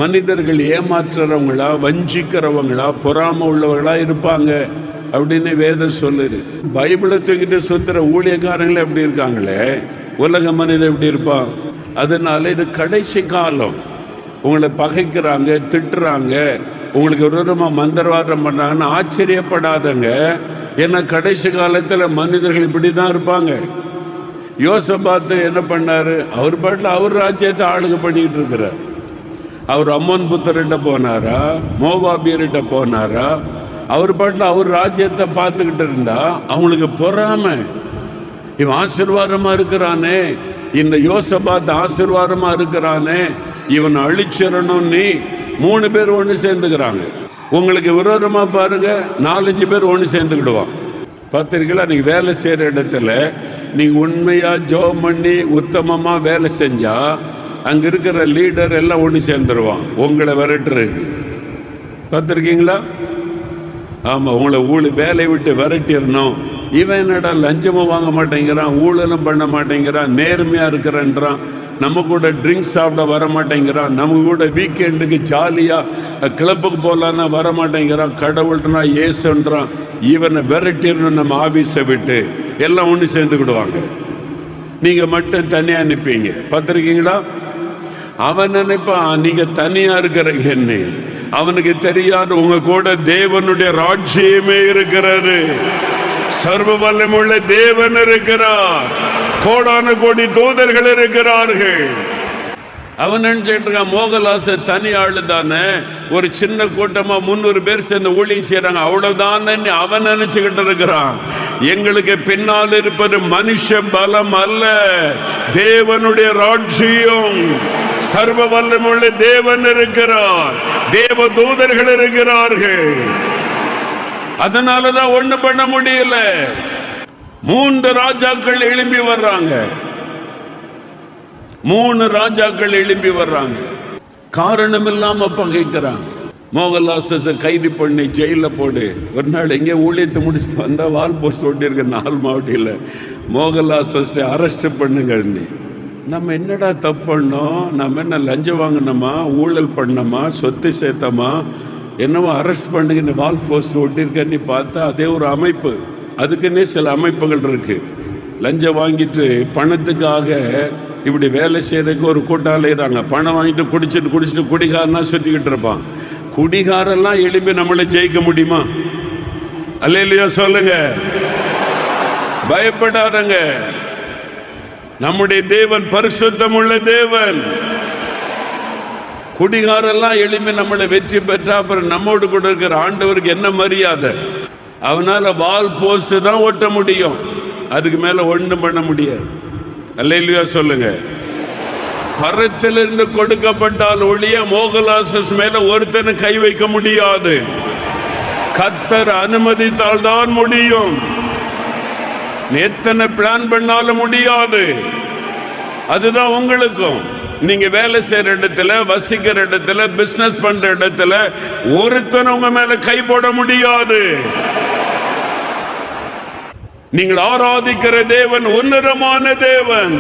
Speaker 1: மனிதர்கள் ஏமாற்றுறவங்களா, வஞ்சிக்கிறவங்களா, பொறாமை உள்ளவர்களா இருப்பாங்க அப்படின்னு வேதம் சொல்லுது. பைபிளை தூக்கிட்டு சுத்துற ஊழியக்காரங்களே எப்படி இருக்காங்களே, உலக மனிதன் எப்படி இருப்பான்? அதனால இது கடைசி காலம். உங்களை பகைக்கிறாங்க, திட்டுறாங்க, உங்களுக்கு விரோதமாக மந்திரவாதம் பண்ணுறாங்கன்னு ஆச்சரியப்படாதங்க. ஏன்னா கடைசி காலத்தில் மனிதர்கள் இப்படி தான் இருப்பாங்க. யோசபாத்து என்ன பண்ணார்? அவர் பாட்டில் அவர் ராஜ்யத்தை ஆளுகை பண்ணிக்கிட்டு இருக்கிறார். அவர் அம்மோன் புத்தர்கிட்ட போனாரா, மோவாபியர்கிட்ட போனாரா? அவர் பாட்டில் அவர் ராஜ்யத்தை பார்த்துக்கிட்டு இருந்தா அவங்களுக்கு பொறாமை. இவன் ஆசீர்வாதமா இருக்கிறானே, இந்த யோசபாத் ஆசீர்வாதமா இருக்கிறானே, இவன் அழிச்சிடணும்னு 3 பேர் ஒன்று சேர்ந்துக்கிறாங்க. உங்களுக்கு விரோதமா பாருங்க 4-5 பேர் ஒன்று சேர்ந்துக்கிடுவான். பார்த்திருக்கீங்களா? நீங்க வேலை செய்யற இடத்துல நீங்க உண்மையா ஜெபம் பண்ணி உத்தமமா வேலை செஞ்சா அங்க இருக்கிற லீடர் எல்லாம் ஒன்று சேர்ந்துருவான் உங்களை விரட்டுறதுக்கு. பார்த்துருக்கீங்களா? ஆமா, உங்களை வேலையை விட்டு விரட்டிடணும். இவன் என்னடா லஞ்சமும் வாங்க மாட்டேங்கிறான், ஊழலும் பண்ண மாட்டேங்கிறான், நேர்மையா இருக்கிறன்றான், நம்ம கூட ட்ரிங்க்ஸ் சாப்பிட வர மாட்டேங்கிறான், நம்ம கூட வீக்கெண்டுக்கு ஜாலியா கிளப்புக்கு போகலான்னா வர மாட்டேங்கிறான், கடவுள்னா ஏசுன்றான், இவனை விரட்டிடணும் நம்ம ஆபீஸை விட்டு. எல்லாம் ஒன்று சேர்ந்துக்கிடுவாங்க. நீங்க மட்டும் தனியா நிற்பீங்க. பார்த்துருக்கீங்களா? அவன் நினைப்பான் நீங்க தனியா இருக்கிறீங்கன்னு. அவனுக்கு தெரியாது உங்க கூட தேவனுடைய ராஜ்யமே இருக்கிறது. சர்வ வல்லமுள்ள தேவன் இருக்கிறார், கோடான கோடி தூதர்கள் இருக்கிறார்கள். அவன் நினைச்சிட்டு இருக்கான் மோகலாச தனி ஆளு தானே, ஒரு சின்ன கூட்டமா 300 பேர் சேர்ந்து ஊழியம் செய்யறாங்க, அவ்வளவுதான் அவன் நினைச்சுக்கிட்டு இருக்கிறான். எங்களுக்கு பின்னால் இருப்பது மனுஷ பலம் அல்ல, தேவனுடைய ராஜ்யம். சர்வ வல்லமுள்ள தேவன் இருக்கிறார், தேவ தூதர்கள் இருக்கிறார்கள். அதனாலதான் ஒண்ணு பண்ண முடியல. 3 ராஜாக்கள் எழும்பி வர்றாங்க. 3 ராஜாக்கள் எழும்பி வர்றாங்க, காரணம் இல்லாம பகைக்கிறாங்க. மோகன்லாச கைது பண்ணி ஜெயில போடு. ஒரு நாள் எங்கே ஊழியத்தை முடிச்சுட்டு வந்தா வால் போஸ்ட் ஓட்டி இருக்க 4 மாவட்டியில் மோகன்லாச அரெஸ்ட் பண்ணுங்கள். நம்ம என்னடா தப்பு பண்ணோம்? நம்ம என்ன லஞ்சம் வாங்கினோமா, ஊழல் பண்ணோமா, சொத்து சேர்த்தோமா, என்னவோ அரெஸ்ட் பண்ணுங்கன்னு வால் போஸ்ட் ஓட்டியிருக்கன்னு பார்த்தா அதே ஒரு அமைப்பு. அதுக்குன்னே சில அமைப்புகள் இருக்கு. லஞ்சம் வாங்கிட்டு பணத்துக்காக இப்படி வேலை செய்யறதுக்கு ஒரு கூட்டம் அலையிறாங்க. பணம் வாங்கிட்டு குடிச்சிட்டு குடிகாரனா சுத்திக்கிட்டு இருப்பான். குடிகாரெல்லாம் எழுப்பி நம்மளை ஜெயிக்க முடியுமா? அல்லேலூயா சொல்லுங்க. பயப்படாதங்க. நம்முடைய தேவன் பரிசுத்தம் உள்ள தேவன். குடிகாரெல்லாம் எழுப்பி நம்மளை வெற்றி பெற்றா அப்புறம் நம்மோடு கூட இருக்கிற ஆண்டவருக்கு என்ன மரியாதை? அவனால வால் போஸ்ட் தான் ஓட்ட முடியும், அதுக்கு மேல ஒண்ணும் பண்ண முடியாது. அல்லேலூயா சொல்லுங்க. பரத்திலிருந்து கொடுக்கப்பட்டால் ஒழிய மோகலாசஸ் மேல ஒருத்தனை கை வைக்க முடியாது. கர்த்தர் அனுமதித்தால் தான் முடியும். எத்தனை பிளான் பண்ணாலும் முடியாது. அதுதான் உங்களுக்கும். நீங்க வேலை செய்யற இடத்துல, வசிக்கிற இடத்துல, பிசினஸ் பண்ற இடத்துல ஒருத்தனை உங்க மேல கை போட முடியாது. நீங்கள் ஆராதிக்கிற தேவன் உன்னதமான தேவன்.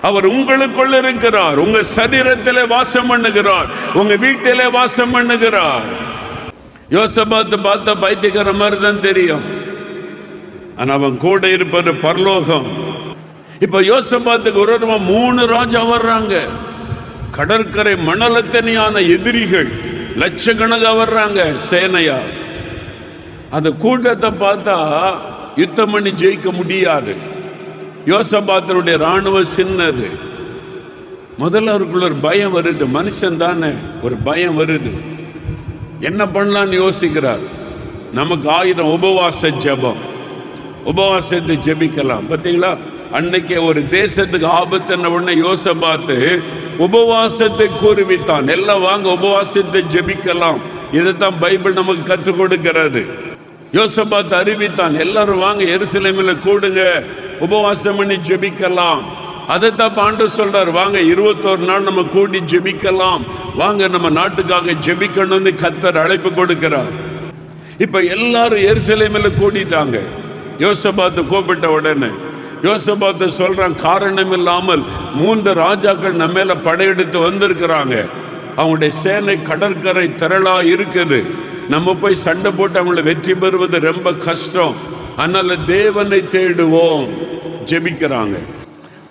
Speaker 1: அவர் உங்களுக்குள்ள இருக்கிறார், உங்க சரீரத்திலே வாசம் பண்ணுகிறார், உங்க வீட்டிலே வாசம் பண்ணுகிறார். யோசபாத்து பார்த்த பைத்தியக்கார மாதிரி தான் தெரியும், ஆனா அவன் கூட இருப்பது பரலோகம். இப்ப யோசபாத்துக்கு விரோதமா 3 ராஜா வர்றாங்க. கடற்கரை மணலத்தனையான எதிரிகள் லட்சக்கணக்கா வர்றாங்க சேனையா. அந்த கூட்டத்தை பார்த்தா யுத்தம் பண்ணி ஜெயிக்க முடியாது. யோசபாத்தருடைய ராணுவம் சின்னது. முதல்ல அவருக்குள்ள ஒரு பயம் வருது. மனுஷன் தானே, ஒரு பயம் வருது. என்ன பண்ணலான்னு யோசிக்கிறார். நமக்கு 1000 உபவாச ஜெபம், உபவாசத்தை ஜெபிக்கலாம். பார்த்தீங்களா? அன்னைக்கு ஒரு தேசத்துக்கு ஆபத்துன்ன உடனே யோசபாத்து உபவாசத்தை கூறுவித்தான். எல்லாம் வாங்க உபவாசத்தை ஜெபிக்கலாம். இதைத்தான் பைபிள் நமக்கு கற்றுக் கொடுக்கிறது. யோசபாத் அறிவித்தான், எல்லாரும் வாங்க எருசலேமில் கூடுங்க, உபவாசம் பண்ணி ஜெபிக்கலாம். அதைத்தான் ஆண்டவர் சொல்றார், வாங்க 21 நாள் நம்ம கூடி ஜெபிக்கலாம், வாங்க நம்ம நாட்டுக்காக ஜெபிக்கணும்னு கர்த்தர் அழைப்பு கொடுக்கிறார். இப்ப எல்லாரும் எருசலேமில் கூடிட்டாங்க. யோசபாத்து கூப்பிட்ட உடனே யோசபாத்து சொல்றான், காரணம் இல்லாமல் 3 ராஜாக்கள் நம்ம மேல படையெடுத்து வந்திருக்கிறாங்க. அவங்களுடைய சேனை கடற்கரை திரளா இருக்குது. நம்ம போய் சண்டை போட்டு அவங்கள வெற்றி பெறுவது ரொம்ப கஷ்டம். அதனால தேவனை தேடுவோம். ஜெபிக்கிறாங்க.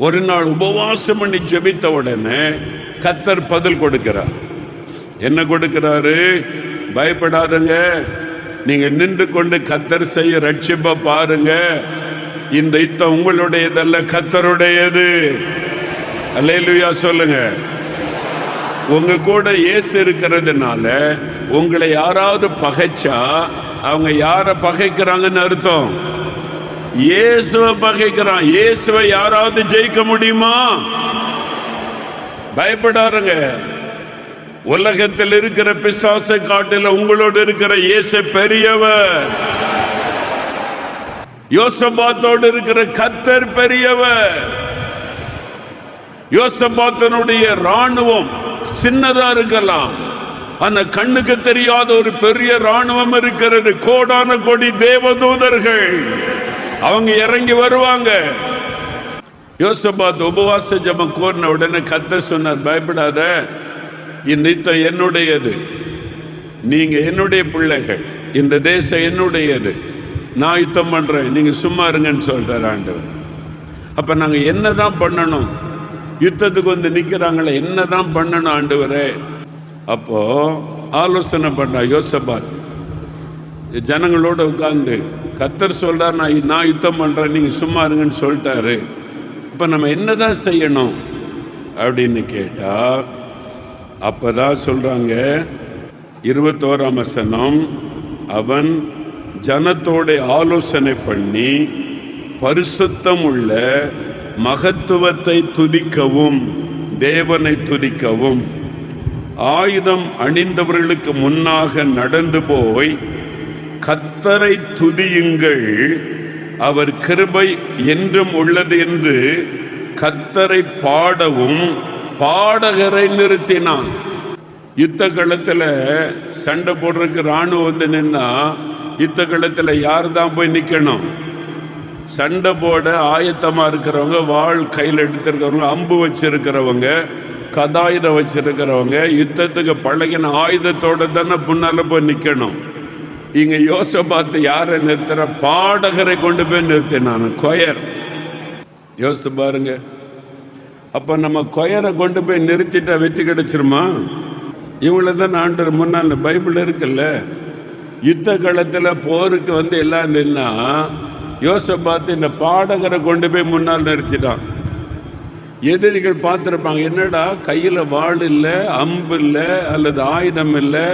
Speaker 1: ஒரு நாள் உபவாசம் பண்ணி ஜெபித்த உடனே கர்த்தர் பதில் கொடுக்கிறார். என்ன கொடுக்கிறாரு? பயப்படாதங்க, நீங்க நின்று கொண்டு கர்த்தர் செய்ய ரட்சிப்ப பாருங்க. இந்த யுத்தம் உங்களுடையதல்ல, கர்த்தருடையது. அல்லேலூயா சொல்லுங்க. உங்க கூட இயேசு இருக்கிறதுனால உங்களை யாராவது பகைச்சா அவங்க யாரை பகைக்கிறாங்கன்னு அர்த்தம்? இயேசுவை பகைக்கிறான். இயேசுவை யாராவது ஜெயிக்க முடியுமா? பயப்படாருங்க. உலகத்தில் இருக்கிற பிசாசை காட்டில உங்களோடு இருக்கிற இயேசு பெரியவர். யோசபாத்தோடு இருக்கிற கர்த்தர் பெரியவர். யோசபாத்தனுடைய ராணுவம் சின்னதா இருக்கலாம், ஆனா கண்ணுக்கு தெரியாத ஒரு பெரிய ராணுவம் இருக்கிறது. கோடான கோடி தேவதூதர்கள் அவங்க இறங்கி வருவாங்க. யோசபாத் உபவாச ஜெபம் கோரின உடனே கர்த்தர் சொன்னார், பயப்படாத, இந்த யுத்தம் என்னுடையது, நீங்க என்னுடைய பிள்ளைகள், இந்த தேசம் என்னுடையது, நான் யுத்தம் பண்றேன், நீங்க சும்மா இருங்கன்னு சொல்றார் ஆண்டவர். அப்ப நாங்க என்னதான் பண்ணணும்? யுத்தத்துக்கு வந்து நிக்கிறாங்களே, என்னதான் பண்ணணும் ஆண்டவரே? அப்போ ஆலோசனை பண்ண யோசபாத் ஜனங்களோட உட்கார்ந்து, கர்த்தர் சொல்றார் நான் யுத்தம் பண்றேன், நீங்க சும்மா இருங்கன்னு சொல்லிட்டாரு. இப்ப நம்ம என்னதான் செய்யணும் அப்படின்னு கேட்டா, அப்பதான் சொல்றாங்க 21ஆம் வசனம், அவன் ஜனத்தோட ஆலோசனை பண்ணி பரிசுத்தம் உள்ள மகத்துவத்தை துதிக்கவும் தேவனை துதிக்கவும் ஆயுதம் அணிந்தவர்களுக்கு முன்னாக நடந்து போய் கர்த்தரை துதியுங்கள், அவர் கிருபை என்றும் உள்ளது என்று கர்த்தரை பாடவும் பாடகரை நிறுத்தினான். யுத்த களத்தில் சண்டை போடுறதுக்கு ராணுவம் வந்து நின்னா யுத்த களத்தில் யார் தான் போய் நிற்கணும்? சண்டை போட ஆயத்தமா இருக்கிறவங்க, வாள் கையில் எடுத்திருக்கிறவங்க, அம்பு வச்சிருக்கிறவங்க, கதாயுதம் வச்சிருக்கிறவங்க, யுத்தத்துக்கு பழகின ஆயுதத்தோட தானே முன்னால போய் நிற்கணும். இங்க யோசபாத்து யாரை நிறுத்துற? பாடகரை கொண்டு போய் நிறுத்தினான். கொயர். யோசித்து பாருங்க. அப்ப நம்ம கொயரை கொண்டு போய் நிறுத்திட்டா வெற்றி கிடைச்சிருமா? இவங்கள தான் ஆண்டவர் முன்னால் பைபிள் இருக்குல்ல, யுத்த களத்தில் போருக்கு வந்து எல்லாம் நின்னா யோசபாத்து இந்த பாடகரை கொண்டு போய் முன்னால் நிறுத்திட்டான். எதிரிகள் பார்த்துருப்பாங்க, என்னடா கையில் வாள் இல்லை, அம்பு இல்லை, அல்லது ஆயுதம் இல்லை,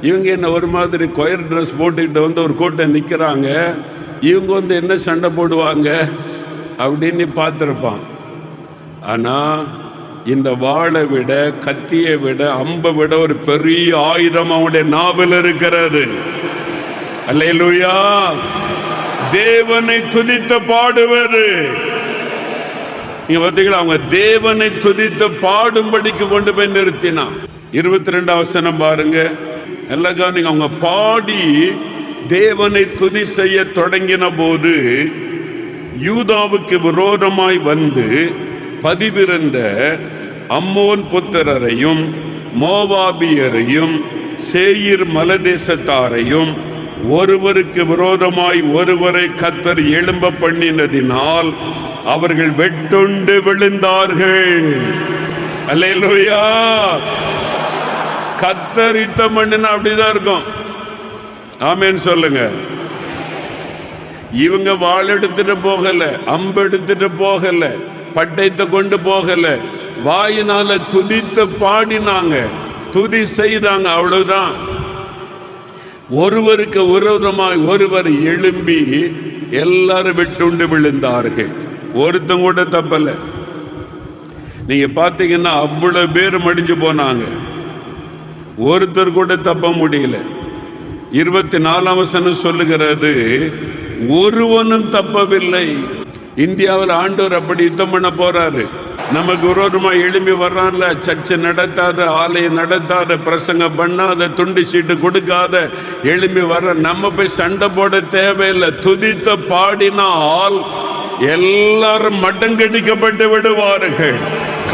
Speaker 1: இவங்க என்ன ஒரு மாதிரி கொயர் ட்ரெஸ் போட்டுக்கிட்டு வந்து ஒரு கூட்டம் நிற்கிறாங்க, இவங்க வந்து என்ன சண்டை போடுவாங்க அப்படின்னு பார்த்துருப்பான். ஆனால் இந்த வாளை விட, கத்தியை விட, அம்பை விட ஒரு பெரிய ஆயுதம் அவனுடைய நாவில் இருக்கிறது. அல்லேலூயா. தேவனை துதித்து பாடுவது. நீங்க பார்த்தீங்களா, அவங்க தேவனை துதித்து பாடும்படிக்கு கொண்டு போய் நிறுத்தினான். 22ஆம் வசனம் பாருங்க, எல்லாம் கவனிங்க. அவங்க பாடி தேவனை துதி செய்ய தொடங்கின போது யூதாவுக்கு விரோதமாய் வந்து பதிவிருந்த அம்மோன் புத்திரரையும் மோவாபியரையும் சேயீர் மலதேசத்தாரையும் ஒருவருக்கு விரோதமாய் ஒருவரை கர்த்தர் எழும்ப பண்ணினதினால் அவர்கள் வெட்டுண்டு விழுந்தார்கள். அல்லேலூயா. கர்த்தர் யுத்தம் பண்ணினா அப்படிதான் இருக்கும். ஆமென் சொல்லுங்க. இவங்க வாள் எடுத்துட்டு போகல, அம்பு எடுத்துட்டு போகல, பட்டயத்தை கொண்டு போகல, வாயினால துதித்து பாடினாங்க, துதி செய்தாங்க, அவ்வளவுதான். ஒருவருக்கு விரோதமாய் ஒருவர் எழும்பி எல்லாரும் விட்டுண்டு விழுந்தார்கள். ஒருத்தங்க கூட தப்பல. நீங்க பாத்தீங்கன்னா அவ்வளவு பேர் மடிஞ்சு போனாங்க, ஒருத்தர் கூட தப்ப முடியல. 24ஆம் வசனம் சொல்லுகிறது, ஒருவனும் தப்பவில்லை. இந்தியாவில் ஆண்டவர் அப்படி யுத்தம் பண்ண போறாரு. நமக்கு விரோதமா எழும்பி வர்றான்ல, சர்ச்சை நடத்தாத, ஆலயம் நடத்தாத, பிரசங்கம் பண்ணாத, துண்டு சீட்டு கொடுக்காத எழும்பி வர்ற, நம்ம போய் சண்டை போட தேவையில்லை. துதித்த பாடினால் எல்லாரும் மடங்கடிக்கப்பட்டு விடுவார்கள்,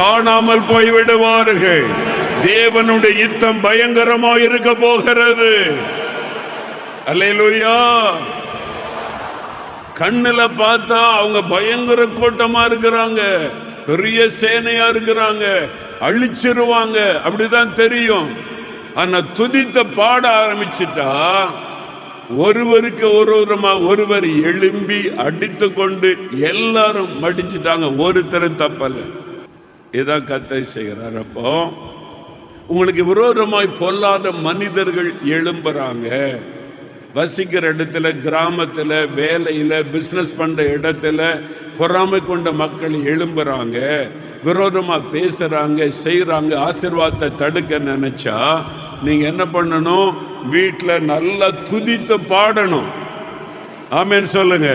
Speaker 1: காணாமல் போய் விடுவார்கள். தேவனுடைய யுத்தம் பயங்கரமாக இருக்க போகிறது. அல்லேலூயா. கண்ணுல பார்த்தா அவங்க பயங்கர கூட்டமா இருக்கிறாங்க, பெரிய சேனையா இருக்கிறாங்க, அழிச்சிருவாங்க, அப்படிதான் தெரியும். ஆனா துதித்த பாட ஆரம்பிச்சிட்டா ஒருவருக்கு ஒருவர் எழும்பி அடித்து கொண்டு எல்லாரும் மடிச்சிட்டாங்க, ஒருத்தரும் தப்பல்ல. இதான் கர்த்தர் செய்கிறார். அப்போ உங்களுக்கு விரோதமாய் பொல்லாத மனிதர்கள் எழும்புறாங்க. வசிக்கிற இடத்துல, கிராமத்தில், வேலையில், பிஸ்னஸ் பண்ணுற இடத்துல பொறாமை கொண்ட மக்கள் எழும்புறாங்க, விரோதமாக பேசுகிறாங்க, செய்கிறாங்க. ஆசீர்வாதத்தை தடுக்க நினச்சா நீங்கள் என்ன பண்ணணும்? வீட்டில் நல்லா துதித்து பாடணும். ஆமென் சொல்லுங்க.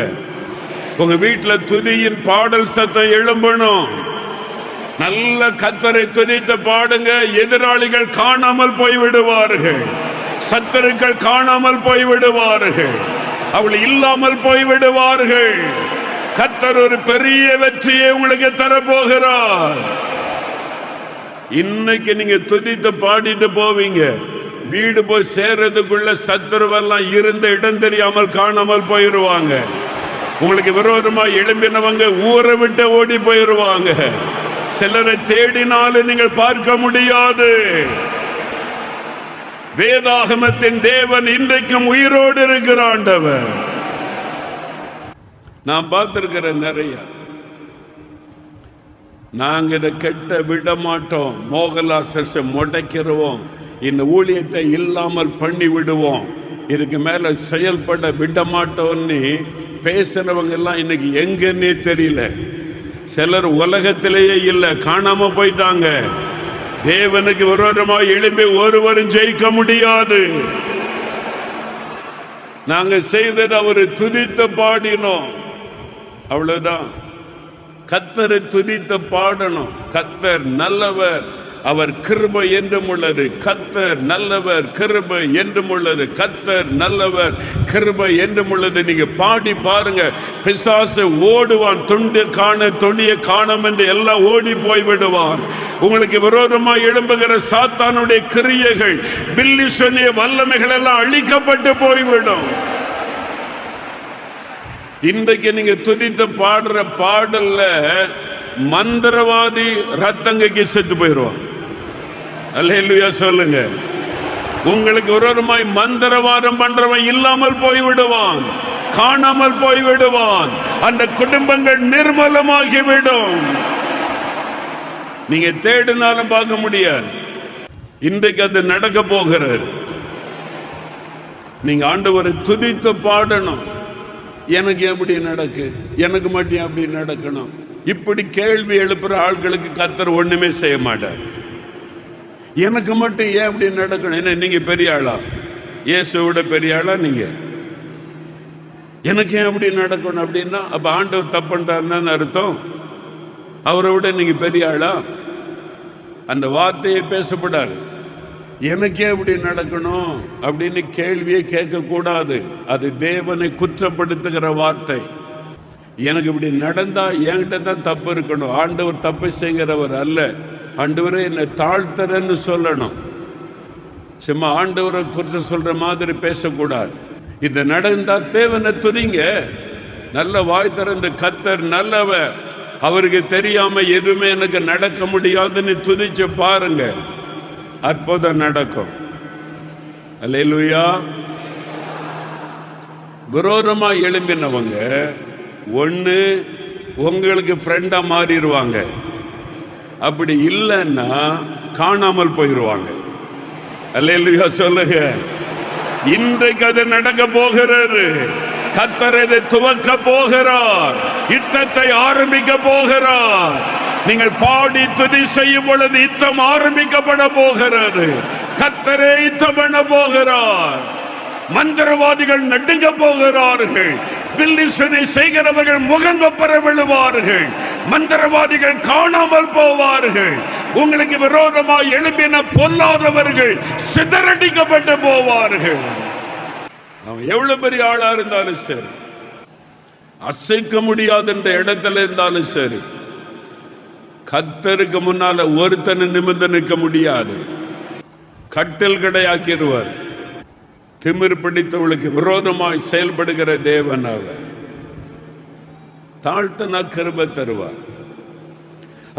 Speaker 1: உங்கள் வீட்டில் துதியின் பாடல் சத்தம் எழும்பணும். நல்ல கர்த்தரை துதித்து பாடுங்க. எதிராளிகள் காணாமல் போய்விடுவார்கள், சத்துருக்கள் காணாமல் போய்விடுவார்கள், அவள் இல்லாமல் போய்விடுவார்கள். கர்த்தர் ஒரு பெரிய வெற்றியை உங்களுக்கு தரப்போகிறார். இன்னைக்கு நீங்க துதித்து பாடிட்டு போவீங்க, வீடு போய் சேர்றதுக்குள்ள சத்துருவெல்லாம் இருந்த இடம் தெரியாமல் காணாமல் போயிடுவாங்க. உங்களுக்கு விரோதமா எழும்பினவங்க ஊரை விட்டு ஓடி போயிடுவாங்க. சிலரை தேடினாலும் நீங்கள் பார்க்க முடியாது. வேதாகமத்தின் தேவன் இன்றைக்கும் உயிரோடு இருக்கிற ஆண்டவர். நான் பார்த்திருக்கிற நிறைய, நாங்க இதை கெட்ட விட மாட்டோம், மோகலாசை முடைக்கிறோம், இந்த ஊழியத்தை இல்லாமல் பண்ணி விடுவோம், இதுக்கு மேல செயல்பட விட மாட்டோம்னு பேசுறவங்க எல்லாம் இன்னைக்கு எங்கன்னே தெரியல. சிலர் உலகத்திலேயே இல்லை, காணாம போயிட்டாங்க. தேவனுக்கு விரோதமாக எழும்பி ஒருவரும் ஜெயிக்க முடியாது. நாங்க செய்தது அவரு துதித்து பாடினோம், அவ்வளவுதான். கர்த்தரை துதித்து பாடணும். கர்த்தர் நல்லவர், அவர் கிருபை என்றும் உள்ளது. கர்த்தர் நல்லவர், கிருபை என்றும் உள்ளது. கர்த்தர் நல்லவர், கிருபை என்றும் உள்ளது. நீங்க பாடி பாருங்க, பிசாசு ஓடுவான். துண்டு காண தொடிய காணம் என்று எல்லாம் ஓடி போய் விடுவான். உங்களுக்கு விரோதமாக எழும்புகிற சாத்தானுடைய கிரியைகள், பில்லி சொன்னிய வல்லமைகள் எல்லாம் அழிக்கப்பட்டு போய்விடும். இன்றைக்கு நீங்க துதித்து பாடுற பாடல்ல மந்திரவாதி ரத்தங்கைக்கு செத்து போயிடுவான். அல்லேலூயா சொல்லுங்க. உங்களுக்கு விரோதமாய் மந்திரவாதம் பண்றவன் இல்லாமல் போய்விடுவான், காணாமல் போய்விடுவான். அந்த குடும்பங்கள் நிர்மலமாகிவிடும். நீங்க தேடினாலும் பார்க்க முடியாது. இன்றைக்கு அது நடக்க போகிறது. நீங்க ஆண்டவரை துதித்து பாடணும். எனக்கு எப்படி நடக்கு, எனக்கு மட்டும் அப்படி நடக்கணும், இப்படி கேள்வி எழுப்புற ஆட்களுக்கு கர்த்தர் ஒண்ணுமே செய்ய மாட்டார். எனக்கு மட்டும் ஏன் அப்படி நடக்கணும்? என்ன நீங்க பெரிய ஆளா? இயேசுவோட பெரிய ஆளா நீங்க? எனக்கு ஏன் அப்படி நடக்கணும் அப்படின்னா அப்ப ஆண்டவர் தப்புன்றாருன்னு அர்த்தம். அவரை விட நீங்க பெரிய ஆளா? அந்த வார்த்தையை பேசப்படாது. எனக்கே இப்படி நடக்கணும் அப்படின்னு கேள்வியை கேட்க கூடாது. அது தேவனை குற்றப்படுத்துகிற வார்த்தை. எனக்கு இப்படி நடந்தா என்கிட்ட தான் தப்பு இருக்கணும். ஆண்டவர் தப்பு செய்கிறவர் அல்ல. ஆண்டவரே என்னை தாழ்த்தரன்னு சொல்லணும். சும்மா ஆண்டவரை குற்றம் சொல்ற மாதிரி பேசக்கூடாது. இது நடந்தா தேவனை துதிங்க. நல்ல வாய் திறந்து கர்த்தர் நல்லவர், அவருக்கு தெரியாம எதுவுமே எனக்கு நடக்க முடியாதுன்னு துதிச்சு பாருங்க, அற்புதம் நடக்கும். அல்லேலூயா. விரோதமா எழும்பினவங்க ஒண்ணு உங்களுக்கு ஃப்ரெண்டா மாறிடுவாங்க, அப்படி இல்லைன்னா காணாமல் போயிடுவாங்க. அல்லேலூயா சொல்லுங்க. இன்றைக்கு அது நடக்க போகிறது. கர்த்தர் இதை துவக்க போகிறார், யுத்தத்தை ஆரம்பிக்க போகிறார். நீங்கள் பாடி துதி செய்யும் பொழுது யுத்தம் ஆரம்பிக்கப்பட போகிறது. கர்த்தரே யுத்தம் பண்ண போகிறார். மந்திரவாதிகள் நடுங்க போகிறார்கள். பில்லிசனை செய்கிறவர்கள் முகங்கொப்பர விழுவார்கள். மந்திரவாதிகள் காணாமல் போவார்கள். உங்களுக்கு விரோதமாக எழுப்பின பொல்லாதவர்கள் சிதறடிக்கப்பட்டு போவார்கள். அவன் எவ்வளவு பெரிய ஆளா இருந்தாலும் சரி, அசைக்க முடியாத என்ற இடத்துல இருந்தாலும் சரி, கர்த்தருக்கு முன்னால ஒருத்தனை நிமிர்ந்து நிற்க முடியாது. கட்டில் கடையாக்கிடுவார். திமிர் பிடித்தவளுக்கு விரோதமாய் செயல்படுகிற தேவன் அவர். தாழ்த்தினா கிருபை தருவார்.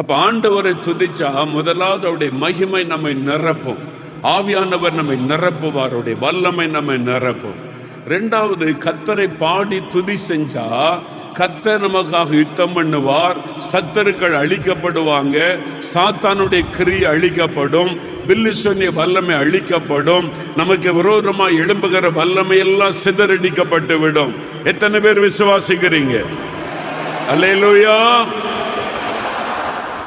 Speaker 1: அப்ப ஆண்டவரை துதிச்சா முதலாவது அவருடைய மகிமை நம்மை நிரப்பும். ஆவியானவர் நம்மை நிரப்புவார், அவருடைய வல்லமை நம்மை நிரப்பும். ரெண்டாவது, கர்த்தரை பாடி துதி செஞ்சா கர்த்தர் நமக்காக யுத்தம் பண்ணுவார். சத்துருக்கள் அழிக்கப்படுவாங்க, சாத்தானுடைய கிரியை அழிக்கப்படும், பில்லிசோனிய வல்லமை அழிக்கப்படும், நமக்கு விரோதமாக எழும்புகிற வல்லமை எல்லாம் சிதறடிக்கப்பட்டு விடும். எத்தனை பேர் விசுவாசிக்கிறீங்க? அல்லேலூயா.